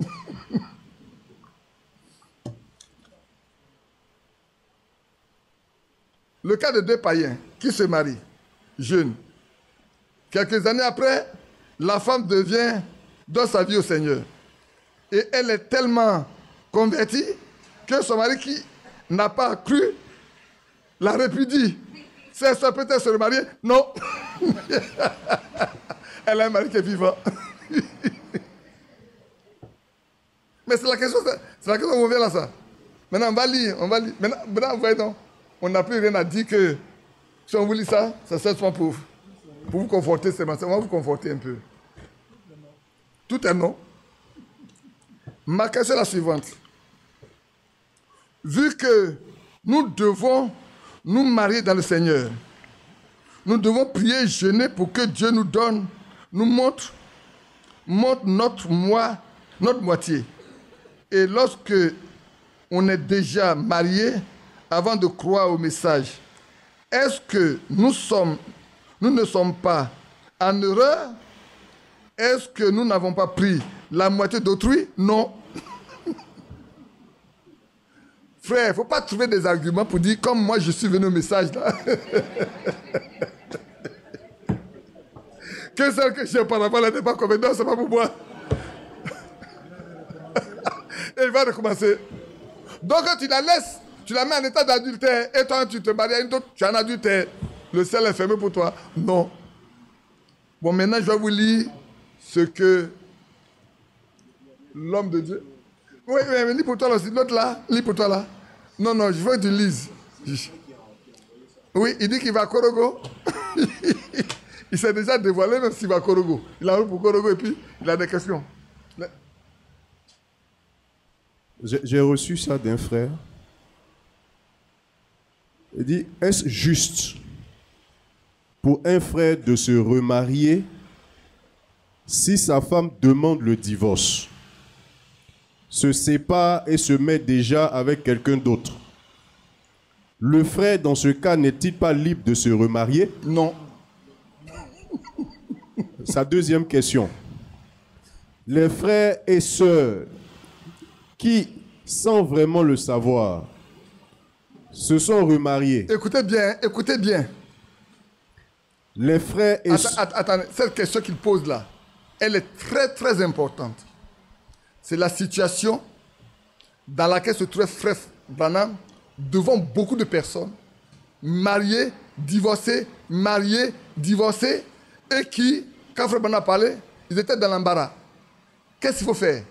S1: Le cas de 2 païens qui se marient, jeunes. Quelques années après, la femme donne sa vie au Seigneur. Et elle est tellement convertie que son mari qui n'a pas cru la répudie. Si elle peut peut-être se remarier? Non. Elle a un mari qui est vivant. Mais c'est la question où on vient là, ça. Maintenant, on va lire. Maintenant, vous voyez, non, on n'a plus rien à dire que si on vous lit ça, ça sert souvent pour vous conforter. On va vous conforter un peu. Tout est non. Ma question est la suivante. Vu que nous devons nous marier dans le Seigneur, nous devons prier, jeûner pour que Dieu nous montre notre moitié. Et lorsque on est déjà marié, avant de croire au message, est-ce que nous ne sommes pas en erreur? Est-ce que nous n'avons pas pris la moitié d'autrui? Non. Frère, il ne faut pas trouver des arguments pour dire comme moi je suis venu au message là. Que celle que j'ai auparavant n'était pas convaincue, non, c'est pas pour moi. Et il va recommencer. Donc tu la laisses, tu la mets en état d'adultère et toi tu te maries à une autre, tu es en adultère. Le ciel est fermé pour toi. Non. Bon, maintenant je vais vous lire ce que l'homme de Dieu. Oui, mais lis pour toi aussi. L'autre là, lis pour toi là. Non, je veux que tu lises. Oui, il dit qu'il va à Korogo. Il s'est déjà dévoilé même s'il va à Korogo. Il a pour Korogo et puis il a des questions.
S2: J'ai reçu ça d'un frère. Il dit, est-ce juste pour un frère de se remarier si sa femme demande le divorce, se sépare et se met déjà avec quelqu'un d'autre? Le frère, dans ce cas, n'est-il pas libre de se remarier?
S1: Non.
S2: Sa deuxième question. Les frères et sœurs qui, sans vraiment le savoir, se sont remariés.
S1: Écoutez bien.
S2: Les frères et sœurs...
S1: Attendez, cette question qu'il pose là, elle est très très importante. C'est la situation dans laquelle se trouvait Frère Branham devant beaucoup de personnes, mariés, divorcés, et qui, quand Frère Branham parlait, ils étaient dans l'embarras. Qu'est-ce qu'il faut faire?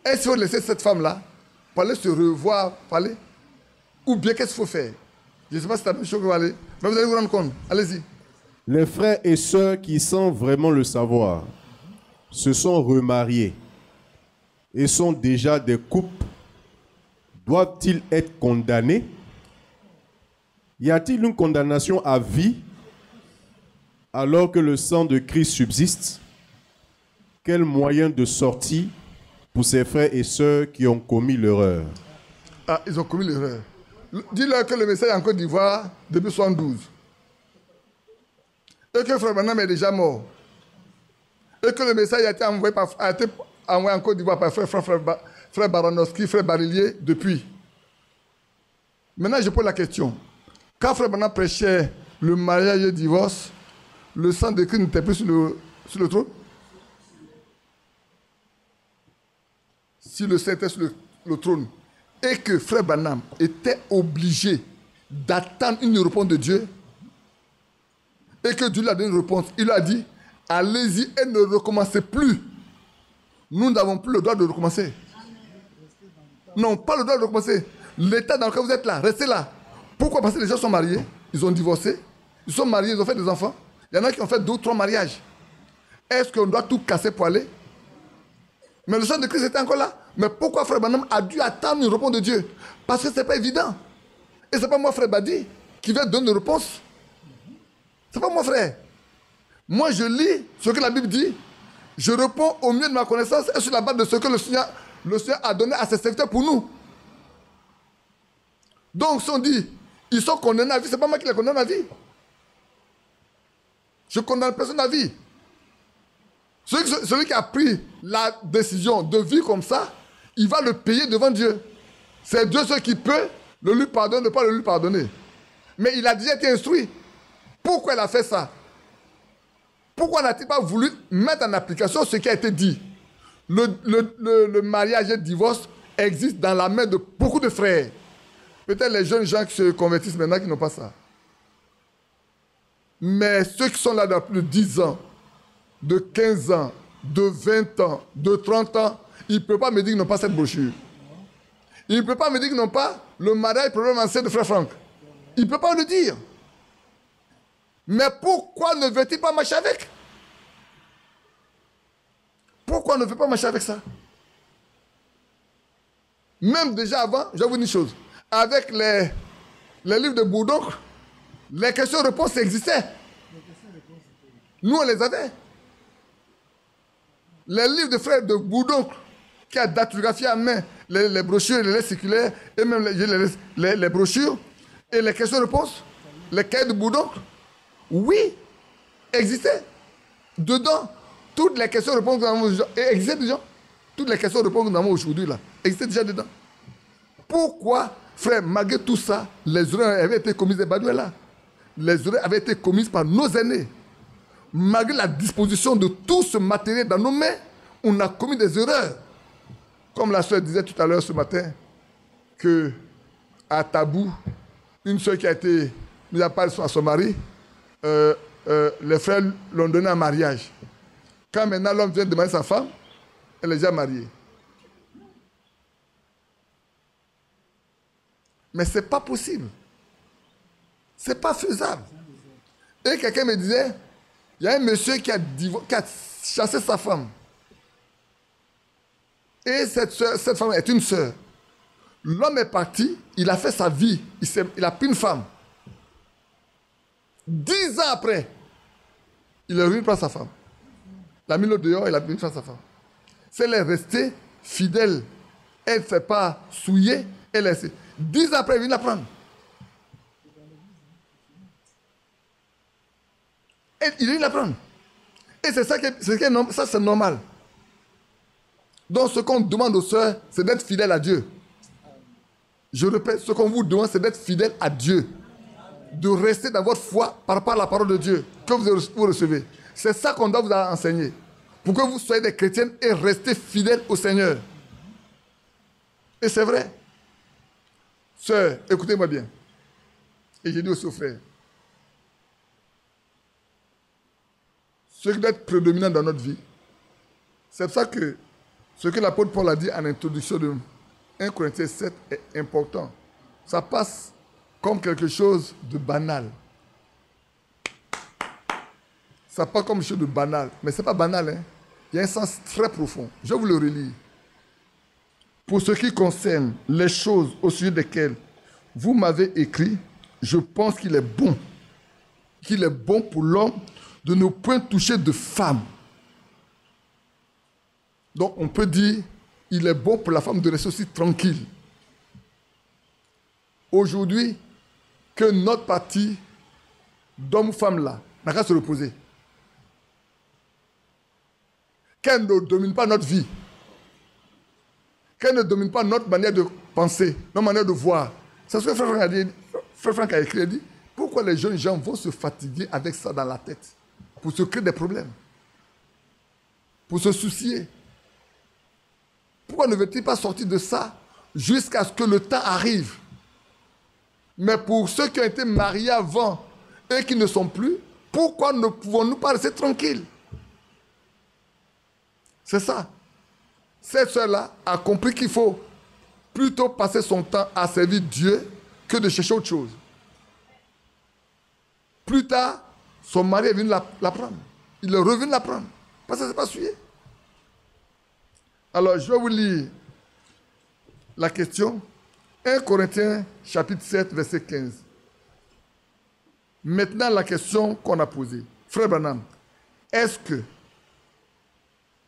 S1: Est-ce qu'il faut laisser cette femme-là pour aller se revoir, parler? Ou bien qu'est-ce qu'il faut faire? Je ne sais pas si c'est la même chose que vous allez. Mais vous allez vous rendre compte. Allez-y.
S2: Les frères et sœurs qui, sans vraiment le savoir, se sont remariés et sont déjà des couples, doivent-ils être condamnés? Y a-t-il une condamnation à vie alors que le sang de Christ subsiste? Quel moyen de sortie pour ces frères et sœurs qui ont commis l'erreur?
S1: Ah, ils ont commis l'erreur. Dis-leur que le message est en Côte d'Ivoire depuis 72. Et que Frère Branham est déjà mort. Et que le message a été envoyé en Côte d'Ivoire par Frère Baranowski, Frère Barillier, depuis. Maintenant, je pose la question. Quand Frère Branham prêchait le mariage et le divorce, le sang de Christ n'était plus sur le trône? Si le sang était sur le trône et que Frère Branham était obligé d'attendre une réponse de Dieu et que Dieu lui a donné une réponse, il lui a dit, allez-y et ne recommencez plus. Nous n'avons plus le droit de recommencer. Non, pas le droit de recommencer. L'état dans lequel vous êtes là, restez là. Pourquoi? Parce que les gens sont mariés, ils ont divorcé, ils sont mariés, ils ont fait des enfants. Il y en a qui ont fait 2 ou 3 mariages. Est-ce qu'on doit tout casser pour aller? Mais le sang de Christ était encore là. Mais pourquoi Frère Branham a dû attendre une réponse de Dieu? Parce que ce n'est pas évident. Et ce n'est pas moi, Frère Badi, qui va donner une réponse. Ce n'est pas moi, frère. Moi, je lis ce que la Bible dit. Je réponds au mieux de ma connaissance et sur la base de ce que le Seigneur a donné à ses serviteurs pour nous. Donc, si on dit, ils sont condamnés à vie, ce n'est pas moi qui les condamne à vie. Je ne condamne personne à vie. Celui qui a pris la décision de vivre comme ça, il va le payer devant Dieu. C'est Dieu seul qui peut le lui pardonner, ne pas le lui pardonner. Mais il a déjà été instruit. Pourquoi il a fait ça? Pourquoi n'a-t-il pas voulu mettre en application ce qui a été dit? Le mariage et le divorce existe dans la main de beaucoup de frères. Peut-être les jeunes gens qui se convertissent maintenant qui n'ont pas ça. Mais ceux qui sont là depuis plus de 10 ans, de 15 ans, de 20 ans, de 30 ans, ils ne peuvent pas me dire qu'ils n'ont pas cette brochure. Ils ne peuvent pas me dire qu'ils n'ont pas le mariage problème ancien de Frère Franck. Ils ne peuvent pas le dire. Mais pourquoi ne veut-il pas marcher avec? Pourquoi ne veut pas marcher avec ça? Même déjà avant, je vais vous dire une chose. Avec les livres de Bourdon, les questions-réponses existaient. Nous, on les avait. Les livres de frères de Bourdon, qui a datilographié à main les brochures, les lettres circulaires, et même les brochures, et les questions-réponses, les cahiers de Bourdon, oui, existaient. Dedans, toutes les questions-réponses que nous avons aujourd'hui, existaient déjà. Toutes les questions-réponses que nous avons aujourd'hui, là, existaient déjà dedans. Pourquoi, frère, malgré tout ça, les erreurs avaient été commises, là. Les erreurs avaient été commises par nos aînés. Malgré la disposition de tout ce matériel dans nos mains, on a commis des erreurs. Comme la soeur disait tout à l'heure ce matin, que à Tabou, une soeur qui a été mise à part à son mari, les frères l'ont donné en mariage. Quand maintenant l'homme vient demander sa femme, elle est déjà mariée. Mais ce n'est pas possible. Ce n'est pas faisable. Et quelqu'un me disait, il y a un monsieur qui a chassé sa femme. Et cette femme est une sœur. L'homme est parti, il a fait sa vie, il a pris une femme. 10 ans après, il est revenu prendre sa femme. Il a mis l'autre dehors, il a pris sa femme. Si elle est restée fidèle, elle ne s'est pas souillée, elle est restée. 10 ans après, il vient la prendre. Et il vient la prendre. Et c'est ça ça c'est normal. Donc ce qu'on demande aux sœurs, c'est d'être fidèle à Dieu. Je répète, ce qu'on vous demande, c'est d'être fidèle à Dieu. De rester dans votre foi par rapport à la parole de Dieu que vous recevez. C'est ça qu'on doit vous enseigner. Pour que vous soyez des chrétiennes et restez fidèles au Seigneur. Et c'est vrai. Sœur, écoutez-moi bien. Et j'ai dit aussi aux frères. Ce qui doit être prédominant dans notre vie, c'est pour ça que ce que l'apôtre Paul a dit en introduction de 1 Corinthiens 7 est important. Ça passe comme quelque chose de banal. Ça passe comme quelque chose de banal. Mais ce n'est pas banal. Hein? Il y a un sens très profond. Je vais vous le relire. Pour ce qui concerne les choses au sujet desquelles vous m'avez écrit, je pense qu'il est bon. Qu'il est bon pour l'homme de ne point toucher de femme. Donc on peut dire, il est bon pour la femme de rester aussi tranquille. aujourd'hui que notre partie d'homme ou femme là n'a qu'à se reposer. Qu'elle ne domine pas notre vie. Qu'elle ne domine pas notre manière de penser, notre manière de voir. C'est ce que Frère Franck a dit. Frère Franck a écrit, il dit, pourquoi les jeunes gens vont se fatiguer avec ça dans la tête pour se créer des problèmes, pour se soucier. Pourquoi ne veut-il pas sortir de ça jusqu'à ce que le temps arrive? Mais pour ceux qui ont été mariés avant et qui ne sont plus, pourquoi ne pouvons-nous pas rester tranquilles? C'est ça. Cette soeur-là a compris qu'il faut plutôt passer son temps à servir Dieu que de chercher autre chose. Plus tard, son mari est venu la prendre. Il est revenu la prendre. Parce que ça ne s'est pas suivi. Alors, je vais vous lire la question. 1 Corinthiens, chapitre 7, verset 15. Maintenant, la question qu'on a posée. Frère Branham, est-ce que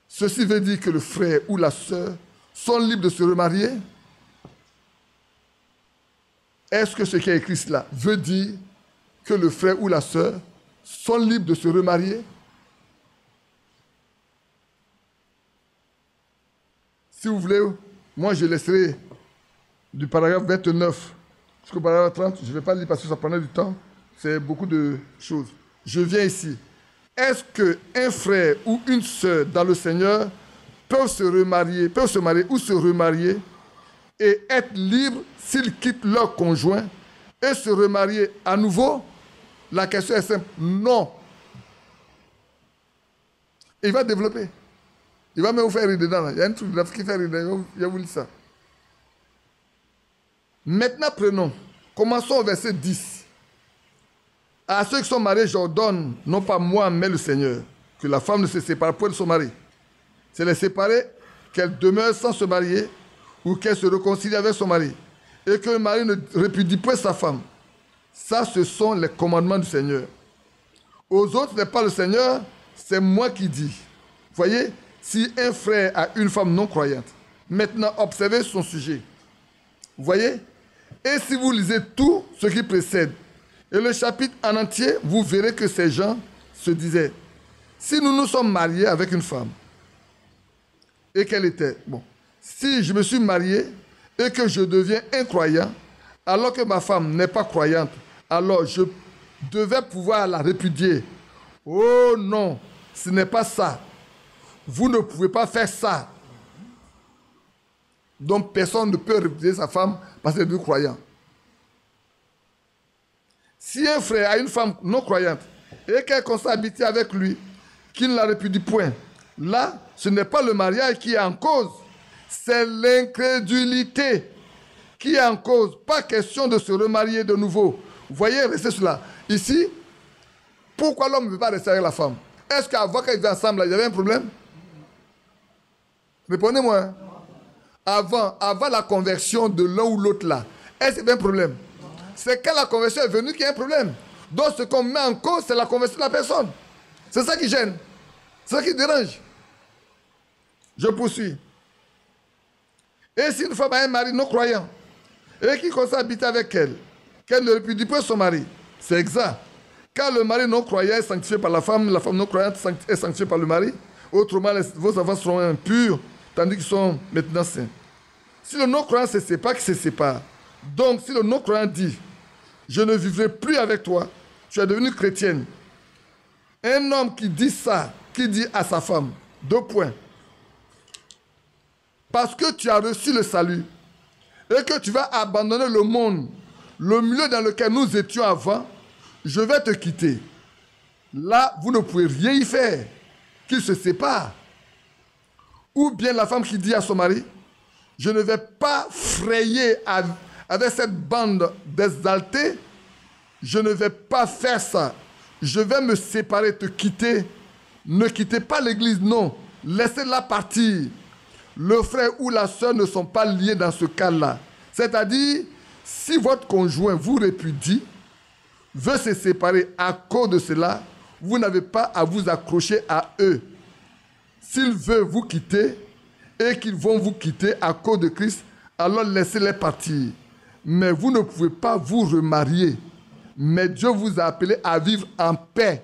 S1: ceci veut dire que le frère ou la sœur sont libres de se remarier? Est-ce que ce qui est écrit cela veut dire que le frère ou la sœur sont libres de se remarier? Si vous voulez, moi je laisserai du paragraphe 29 jusqu'au paragraphe 30. Je ne vais pas lire parce que ça prendrait du temps. C'est beaucoup de choses. Je viens ici. Est-ce qu'un frère ou une sœur dans le Seigneur peuvent se marier ou se remarier et être libres s'ils quittent leur conjoint et se remarier à nouveau? La question est simple. Non. Il va développer. Il va même vous faire rire dedans. Là. Il y a un truc qui fait rire dedans. Il va vous dire ça. Maintenant, commençons au verset 10. À ceux qui sont mariés, j'ordonne, non pas moi, mais le Seigneur, que la femme ne se sépare point de son mari. C'est les séparer, qu'elle demeure sans se marier ou qu'elle se réconcilie avec son mari. Et que le mari ne répudie point sa femme. Ça, ce sont les commandements du Seigneur. Aux autres, ce n'est pas le Seigneur, c'est moi qui dis. Voyez, si un frère a une femme non croyante, maintenant observez son sujet. Voyez, et si vous lisez tout ce qui précède, et le chapitre en entier, vous verrez que ces gens se disaient, si nous nous sommes mariés avec une femme, et qu'elle était, si je me suis marié et que je deviens incroyant, alors que ma femme n'est pas croyante, alors je devais pouvoir la répudier. Oh non, ce n'est pas ça. Vous ne pouvez pas faire ça. Donc personne ne peut répudier sa femme parce qu'elle est croyante. Si un frère a une femme non croyante et qu'elle constate à habiter avec lui, qu'il ne la répudie point, là, ce n'est pas le mariage qui est en cause, c'est l'incrédulité qui est en cause. Pas question de se remarier de nouveau. Vous voyez, restez cela. Ici, pourquoi l'homme ne veut pas rester avec la femme? Est-ce qu'avant qu'ils étaient ensemble, là, il y avait un problème? Répondez-moi. Avant la conversion de l'un ou l'autre là, est-ce qu'il y avait un problème? C'est quand la conversion est venue qu'il y a un problème. Donc ce qu'on met en cause, c'est la conversion de la personne. C'est ça qui gêne. C'est ça qui dérange. Je poursuis. Et si une femme a un mari non croyant, et qui constate à habiter avec elle, qu'elle ne répudie pas son mari, c'est exact. Quand le mari non croyant est sanctifié par la femme non croyante est sanctifiée par le mari, autrement vos enfants seront impurs, tandis qu'ils sont maintenant saints. Si le non-croyant se sépare, qu'il se sépare. Donc, si le non-croyant dit, je ne vivrai plus avec toi, tu es devenue chrétienne. Un homme qui dit ça, qui dit à sa femme, 2 points. Parce que tu as reçu le salut et que tu vas abandonner le monde, le milieu dans lequel nous étions avant, je vais te quitter. Là, vous ne pouvez rien y faire. Qu'il se sépare. Ou bien la femme qui dit à son mari, je ne vais pas frayer avec cette bande d'exaltés, je ne vais pas faire ça. Je vais me séparer, te quitter. Ne quittez pas l'église, non. Laissez-la partir. Le frère ou la sœur ne sont pas liés dans ce cas-là. C'est-à-dire, si votre conjoint vous répudie, veut se séparer à cause de cela, vous n'avez pas à vous accrocher à eux. S'ils veulent vous quitter et qu'ils vont vous quitter à cause de Christ, alors laissez-les partir. mais vous ne pouvez pas vous remarier. Mais Dieu vous a appelé à vivre en paix.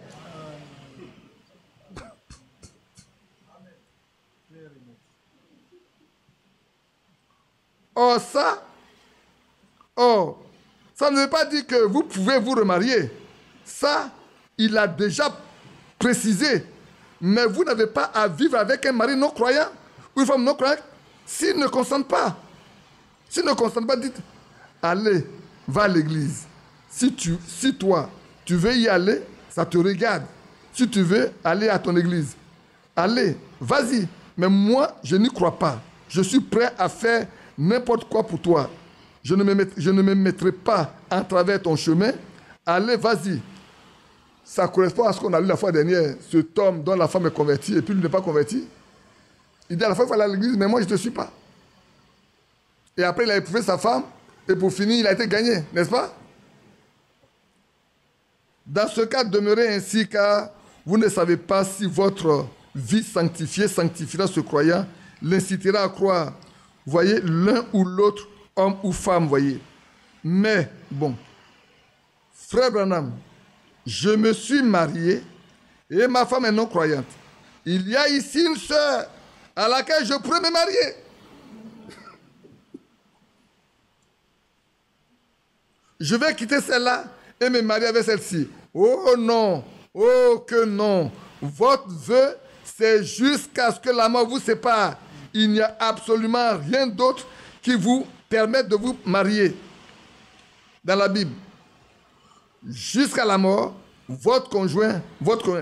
S1: Ça ne veut pas dire que vous pouvez vous remarier. Ça, il a déjà précisé. Mais vous n'avez pas à vivre avec un mari non croyant ou une femme non croyante s'il ne consente pas. S'il ne consente pas, dites, allez, va à l'église. Si toi, tu veux y aller, ça te regarde. Si tu veux aller à ton église, allez, vas-y. Mais moi, je n'y crois pas. Je suis prêt à faire n'importe quoi pour toi. Je ne me mettrai pas en travers ton chemin. Allez, vas-y. Ça correspond à ce qu'on a lu la fois dernière. Cet homme dont la femme est convertie et puis il n'est pas converti. Il dit à la fois il faut aller à l'église, mais moi je ne te suis pas. Et après il a éprouvé sa femme et pour finir il a été gagné, n'est-ce pas? Dans ce cas, demeurez ainsi car vous ne savez pas si votre vie sanctifiera ce croyant, l'incitera à croire. Voyez, l'un ou l'autre, homme ou femme, voyez. Mais, bon, frère Branham, je me suis marié et ma femme est non-croyante. Il y a ici une sœur à laquelle je pourrais me marier. Je vais quitter celle-là et me marier avec celle-ci. Oh non, oh que non. Votre vœu, c'est jusqu'à ce que la mort vous sépare. Il n'y a absolument rien d'autre qui vous permette de vous marier. Dans la Bible, jusqu'à la mort, votre conjoint,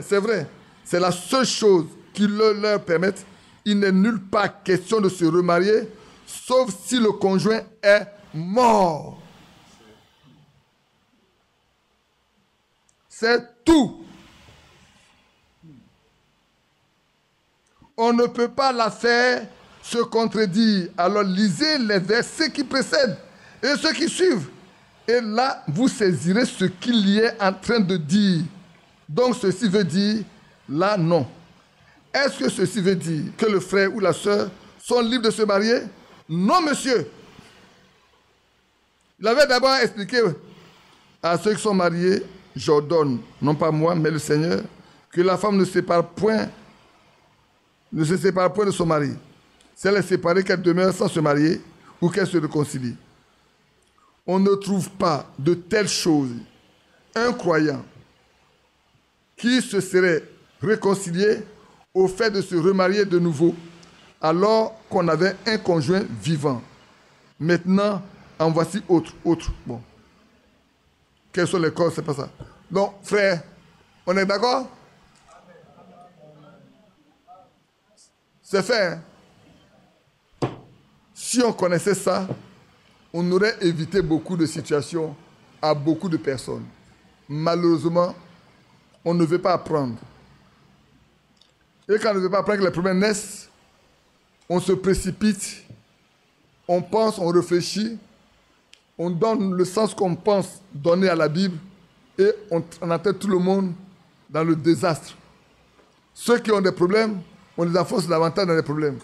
S1: c'est vrai, c'est la seule chose qui leur permette. Il n'est nulle part question de se remarier, sauf si le conjoint est mort. C'est tout. On ne peut pas la faire se contredire. Alors lisez les versets qui précèdent et ceux qui suivent. Et là, vous saisirez ce qu'il y est en train de dire. Donc ceci veut dire, là non. Est-ce que ceci veut dire que le frère ou la sœur sont libres de se marier? Non, monsieur. Il avait d'abord expliqué à ceux qui sont mariés, j'ordonne, non pas moi, mais le Seigneur, que la femme ne se sépare point de son mari. Si elle est séparée, qu'elle demeure sans se marier ou qu'elle se réconcilie. On ne trouve pas de telles choses. Un croyant qui se serait réconcilié au fait de se remarier de nouveau alors qu'on avait un conjoint vivant. Maintenant, en voici autre. Bon. Quels sont les causes? C'est pas ça. Donc, frère, on est d'accord? C'est fait. Hein? Si on connaissait ça, on aurait évité beaucoup de situations à beaucoup de personnes. Malheureusement, on ne veut pas apprendre. Et quand on ne veut pas apprendre que les problèmes naissent, on se précipite, on pense, on réfléchit, on donne le sens qu'on pense donner à la Bible et on entête tout le monde dans le désastre. Ceux qui ont des problèmes, on les enfonce davantage dans les problèmes.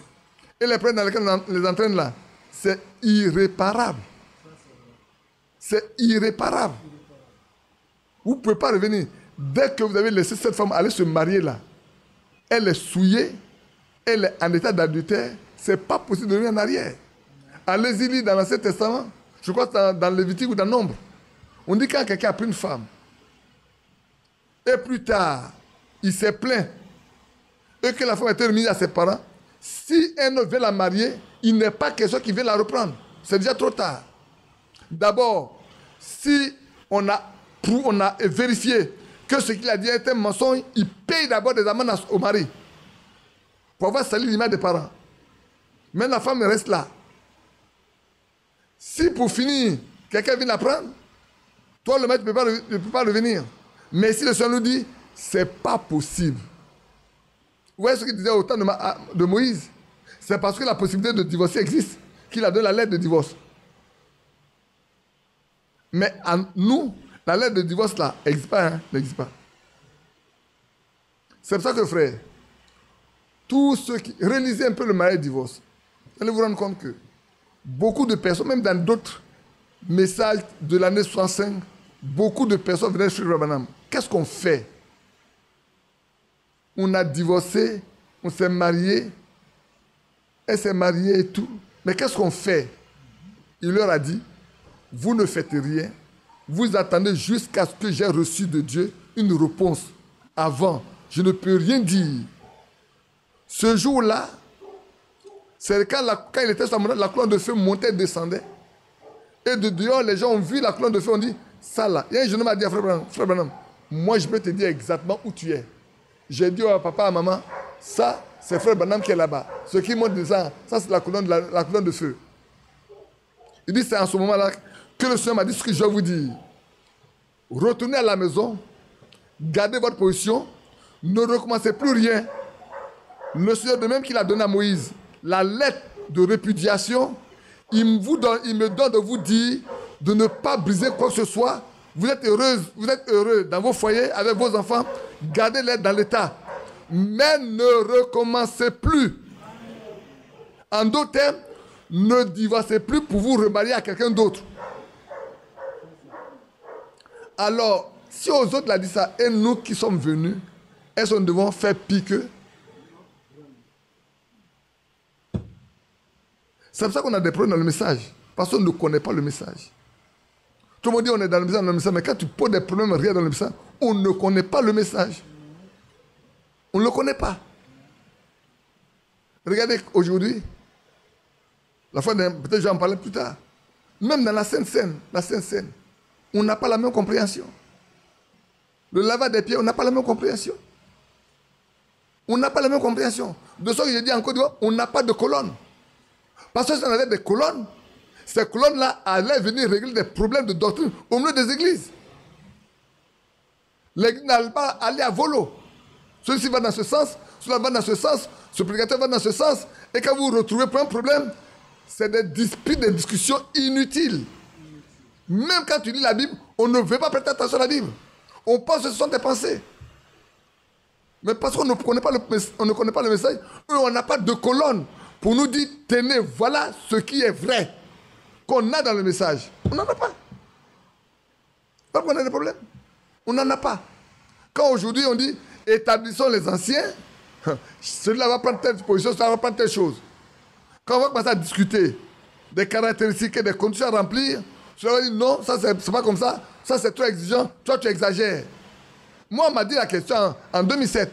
S1: Et les problèmes dans lesquels on les entraîne là, c'est irréparable. C'est irréparable. Vous ne pouvez pas revenir. Dès que vous avez laissé cette femme aller se marier là, elle est souillée, elle est en état d'adultère, ce n'est pas possible de revenir en arrière. Allez-y lire dans l'Ancien Testament, je crois que c'est dans Lévitique ou dans Nombre. On dit quand quelqu'un a pris une femme, et plus tard, il s'est plaint, et que la femme a été remise à ses parents, si elle ne veut la marier, il n'est pas question qu'il veut la reprendre. C'est déjà trop tard. D'abord, si on a vérifié que ce qu'il a dit est un mensonge, il paye d'abord des amendes au mari pour avoir sali l'image des parents. Mais la femme reste là. Si pour finir, quelqu'un vient la prendre, toi le maître ne peut pas revenir. Mais si le Seigneur nous dit, c'est pas possible. Vous voyez ce qu'il disait au temps de Moïse? C'est parce que la possibilité de divorcer existe qu'il a donné la lettre de divorce. Mais à nous, la lettre de divorce là, n'existe pas, hein? N'existe pas. C'est pour ça que, frère, tous ceux qui réalisez un peu le mariage divorce, vous allez vous rendre compte que beaucoup de personnes, même dans d'autres message de l'année 65, beaucoup de personnes venaient chez Frère Branham. Qu'est-ce qu'on fait? On a divorcé, on s'est marié, elle s'est mariée et tout. Mais qu'est-ce qu'on fait? Il leur a dit, vous ne faites rien, vous attendez jusqu'à ce que j'ai reçu de Dieu une réponse. Avant, je ne peux rien dire. Ce jour-là, c'est quand il était sur la colonne de feu montait et descendait. Et de dehors, les gens ont vu la colonne de feu, on dit, ça là. Il y a un jeune homme qui a dit à Frère Branham, moi je peux te dire exactement où tu es. J'ai dit à papa, à maman, ça, c'est Frère Branham qui est là-bas. Ce qui monte descend, ça c'est la colonne de feu. Il dit, c'est en ce moment-là que le Seigneur m'a dit ce que je vais vous dire. Retournez à la maison, gardez votre position, ne recommencez plus rien. Le Seigneur, de même qu'il a donné à Moïse la lettre de répudiation, il me donne de vous dire de ne pas briser quoi que ce soit. Vous êtes heureux dans vos foyers avec vos enfants, gardez-les dans l'état. Mais ne recommencez plus. En d'autres termes, ne divorcez plus pour vous remarier à quelqu'un d'autre. Alors, si aux autres l'a dit ça, et nous qui sommes venus, est-ce que nous devons faire pire qu'eux? C'est pour ça qu'on a des problèmes dans le message. Parce qu'on ne connaît pas le message. Tout le monde dit on est dans le message, mais quand tu poses des problèmes réels dans le message, on ne connaît pas le message. On ne le connaît pas. Regardez aujourd'hui, la fois, peut-être je vais en parler plus tard. Même dans la Sainte Seine, on n'a pas la même compréhension. Le lavage des pieds, on n'a pas la même compréhension. On n'a pas la même compréhension. De ce que j'ai dit en Côte d'Ivoire, on n'a pas de colonne. Parce que si on avait des colonnes, ces colonnes-là allaient venir régler des problèmes de doctrine au milieu des églises. L'église n'allait pas aller à volo. Celui-ci va dans ce sens, celui-là va dans ce sens, ce prédicateur va dans ce sens. Et quand vous vous retrouvez pour un problème, c'est des disputes, des discussions inutiles. Même quand tu lis la Bible, on ne veut pas prêter attention à la Bible. On pense que ce sont des pensées. Mais parce qu'on ne connaît pas le message, on n'a pas de colonne pour nous dire, tenez, voilà ce qui est vrai, qu'on a dans le message. On n'en a pas. Pas qu'on a des problèmes. On n'en a pas. Quand aujourd'hui on dit, établissons les anciens, celui-là va prendre telle position, celui-là va prendre telle chose. Quand on va commencer à discuter des caractéristiques et des conditions à remplir, celui-là va dire, non, ça c'est pas comme ça, ça c'est trop exigeant, toi tu exagères. Moi, on m'a dit la question en 2007.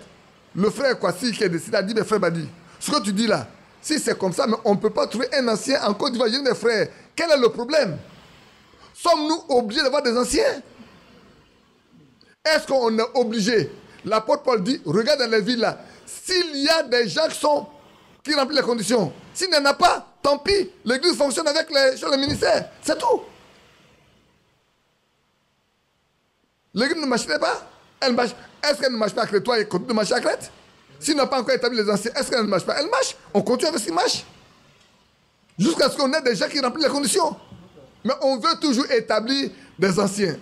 S1: Le frère Kwasi qui est décidé a dit, mais frère Badi, ce que tu dis là, si c'est comme ça, mais on ne peut pas trouver un ancien en Côte d'Ivoire. J'ai dit, mes frères, quel est le problème? Sommes-nous obligés d'avoir des anciens? Est-ce qu'on est obligé? L'apôtre Paul dit, regarde dans les villes là, s'il y a des gens qui remplissent les conditions, s'il n'y en a pas, tant pis, l'église fonctionne avec les ministères, c'est tout. L'église ne marcherait pas. Est-ce qu'elle ne marche pas à Crète et continue de marcher à Crète? S'il n'a pas encore établi les anciens, est-ce qu'elle ne marche pas? Elle marche. On continue avec ce qui marche. Jusqu'à ce qu'on ait des gens qui remplissent les conditions. Mais on veut toujours établir des anciens.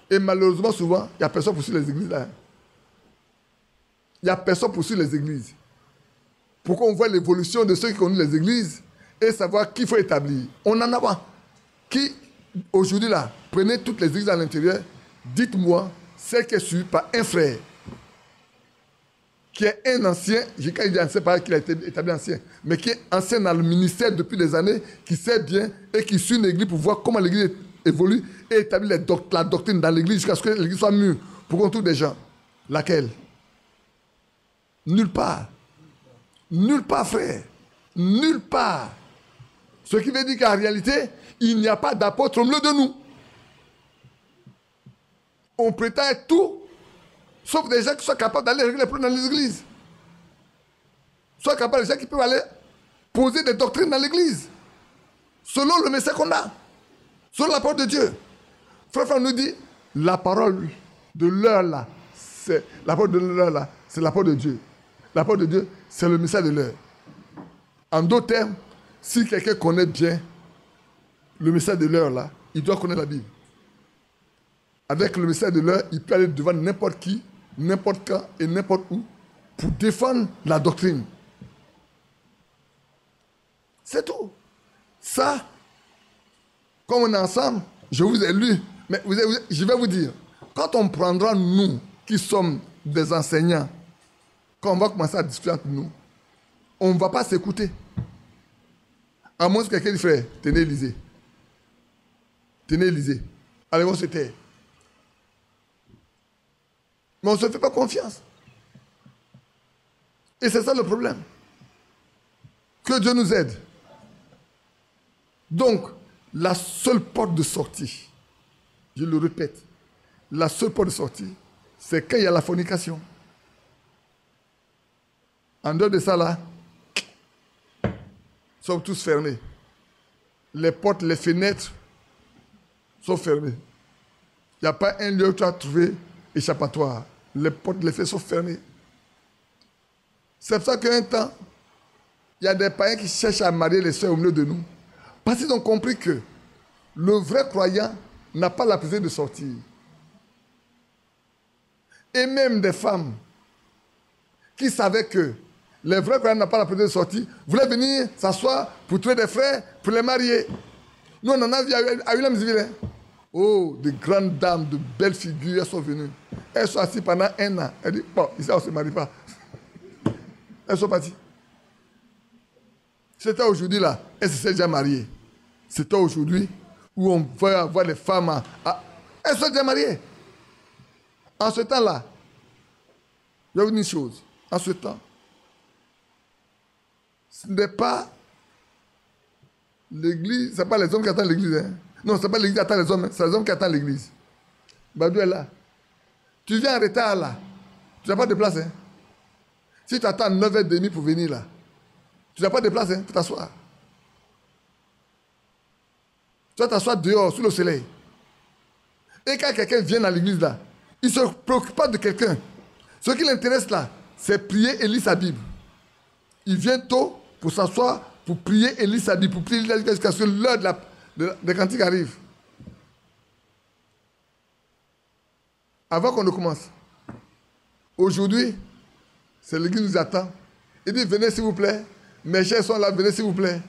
S1: Et malheureusement, souvent, il n'y a personne pour suivre les églises là. Il n'y a personne pour suivre les églises. Pour qu'on voit l'évolution de ceux qui connaissent les églises et savoir qui faut établir. On n'en a pas. Qui, aujourd'hui là, prenez toutes les églises à l'intérieur, dites-moi, celle qui est suivie par un frère, qui est un ancien, quand il dit ancien, pas qu'il a été établi ancien, mais qui est ancien dans le ministère depuis des années, qui sait bien et qui suit l'église pour voir comment l'église évolue et établit la doctrine dans l'église jusqu'à ce que l'église soit mûre pour qu'on trouve des gens. Laquelle? Nulle part. Nulle part, frère. Nulle part. Ce qui veut dire qu'en réalité, il n'y a pas d'apôtre au milieu de nous. On prétend être tout, sauf des gens qui sont capables d'aller régler les problèmes dans les églises. Soit capables des gens qui peuvent aller poser des doctrines dans l'église, selon le message qu'on a, selon la parole de Dieu. Frère nous dit, la parole de l'heure là, c'est la parole de l'heure là, c'est la parole de Dieu. La parole de Dieu, c'est le message de l'heure. En d'autres termes, si quelqu'un connaît bien le message de l'heure là, il doit connaître la Bible. Avec le message de l'heure, il peut aller devant n'importe qui, n'importe quand et n'importe où pour défendre la doctrine. C'est tout. Ça, comme on est ensemble, je vous ai lu, mais je vais vous dire, quand on prendra nous, qui sommes des enseignants, quand on va commencer à discuter entre nous, on ne va pas s'écouter. À moins que quelqu'un dise, frère, tenez Élysée. Tenez Élysée. Allez, on se tait. Mais on ne se fait pas confiance. Et c'est ça le problème. Que Dieu nous aide. Donc, la seule porte de sortie, je le répète, la seule porte de sortie, c'est quand il y a la fornication. En dehors de ça, là, sont tous fermés. Les portes, les fenêtres sont fermées. Il n'y a pas un lieu où tu as trouvé échappatoire. Les portes, les fenêtres sont fermées. C'est pour ça qu'un temps, il y a des païens qui cherchent à marier les sœurs au milieu de nous. Parce qu'ils ont compris que le vrai croyant n'a pas la possibilité de sortir. Et même des femmes qui savaient que les vrais croyants n'ont pas la possibilité de sortir, voulaient venir s'asseoir pour trouver des frères, pour les marier. Nous, on en a vu à Williamsville. Oh, de grandes dames, de belles figures, elles sont venues. Elles sont assises pendant 1 an. Elles disent, bon, ici, on ne se marie pas. Elles sont parties. C'était aujourd'hui là, elles se sont déjà mariées. C'était aujourd'hui où on va avoir les femmes elles sont déjà mariées. En ce temps-là, je vais vous dire une chose. En ce temps, ce n'est pas l'église, ce n'est pas les hommes qui attendent l'église. Hein. Non, ce n'est pas l'église qui attend les hommes, c'est les hommes qui attendent l'église. Badou est là. Tu viens en retard là. Tu n'as pas de place. Hein. Si tu attends 9h30 pour venir là, tu n'as pas de place hein, pour t'asseoir. Tu vas t'asseoir dehors, sous le soleil. Et quand quelqu'un vient dans l'église là, il ne se préoccupe pas de quelqu'un. Ce qui l'intéresse là, c'est prier et lire sa Bible. Il vient tôt pour s'asseoir, pour prier et lire sa Bible, pour prier et lire jusqu'à ce que l'heure des cantiques arrive. Avant qu'on ne commence. Aujourd'hui, c'est l'église qui nous attend. Il dit, venez s'il vous plaît. Mes chers sont là, venez s'il vous plaît.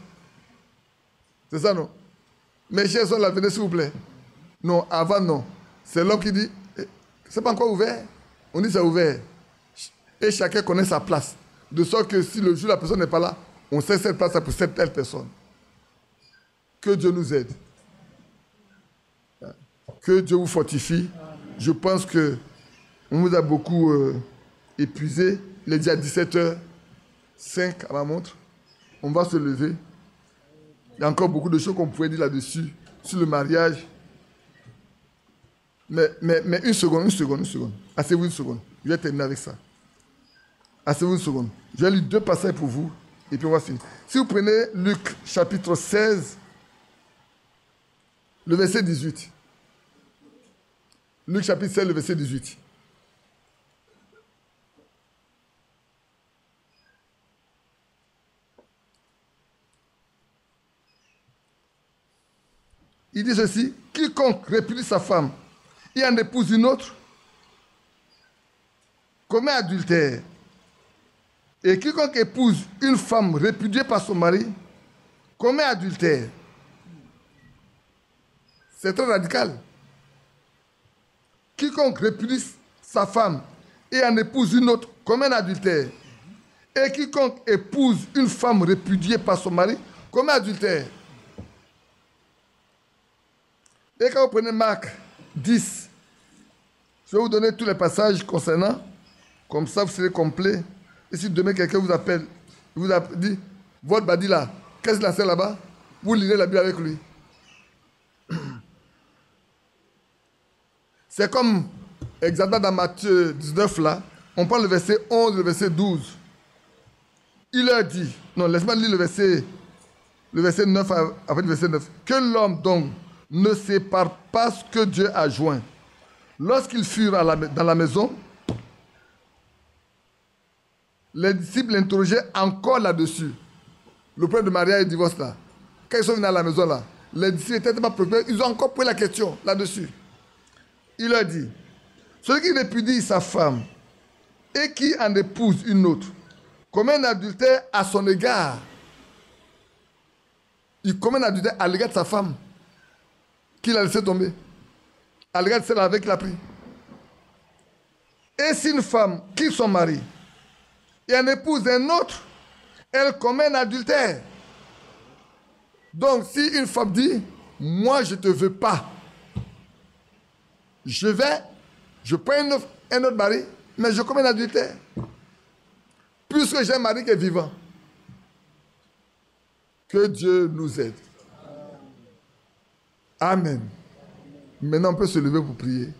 S1: C'est ça, non? Mes chers sont là, venez s'il vous plaît. Non, avant, non. C'est l'homme qui dit, c'est pas encore ouvert. On dit c'est ouvert. Et chacun connaît sa place. De sorte que si le jour la personne n'est pas là, on sait cette place pour cette telle personne. Que Dieu nous aide. Que Dieu vous fortifie. Je pense que on vous a beaucoup épuisé. Il est déjà 17h05 à ma montre. On va se lever. Il y a encore beaucoup de choses qu'on pourrait dire là-dessus, sur le mariage. Mais une seconde. Asseyez-vous une seconde. Je vais terminer avec ça. Asseyez-vous une seconde. Je vais lire 2 passages pour vous et puis on va finir. Si vous prenez Luc chapitre 16, le verset 18. Luc chapitre 16, le verset 18. Il dit ceci, quiconque répudie sa femme et en épouse une autre, commet adultère. Et quiconque épouse une femme répudiée par son mari, commet adultère. C'est très radical. Quiconque répudie sa femme et en épouse une autre, commet un adultère. Et quiconque épouse une femme répudiée par son mari, commet adultère. Et quand vous prenez Marc 10, je vais vous donner tous les passages concernant, comme ça vous serez complet. Et si demain quelqu'un vous appelle, il vous a dit, votre badi là, qu'est-ce qu'il a fait là-bas? Vous lirez la Bible avec lui. C'est comme, exactement dans Matthieu 19 là, on prend le verset 11, le verset 12. Il leur dit, non, laisse-moi lire le verset 9 après le verset 9. Que l'homme donc ne sépare pas ce que Dieu a joint. Lorsqu'ils furent dans la maison, les disciples l'interrogeaient encore là-dessus. Le problème de mariage et de divorce là. Quand ils sont venus à la maison là, les disciples étaient tellement préoccupés, ils ont encore posé la question là-dessus. Il leur dit, celui qui répudie sa femme et qui en épouse une autre, commet un adultère à son égard. Il commet un adultère à l'égard de sa femme. qu'il a laissé tomber. Elle regarde celle avec qui il a pris. Et si une femme quitte son mari et en épouse un autre, elle commet un adultère. Donc si une femme dit, moi je ne te veux pas, je prends un autre mari, mais je commets un adultère. Puisque j'ai un mari qui est vivant. Que Dieu nous aide. Amen. Maintenant on peut se lever pour prier.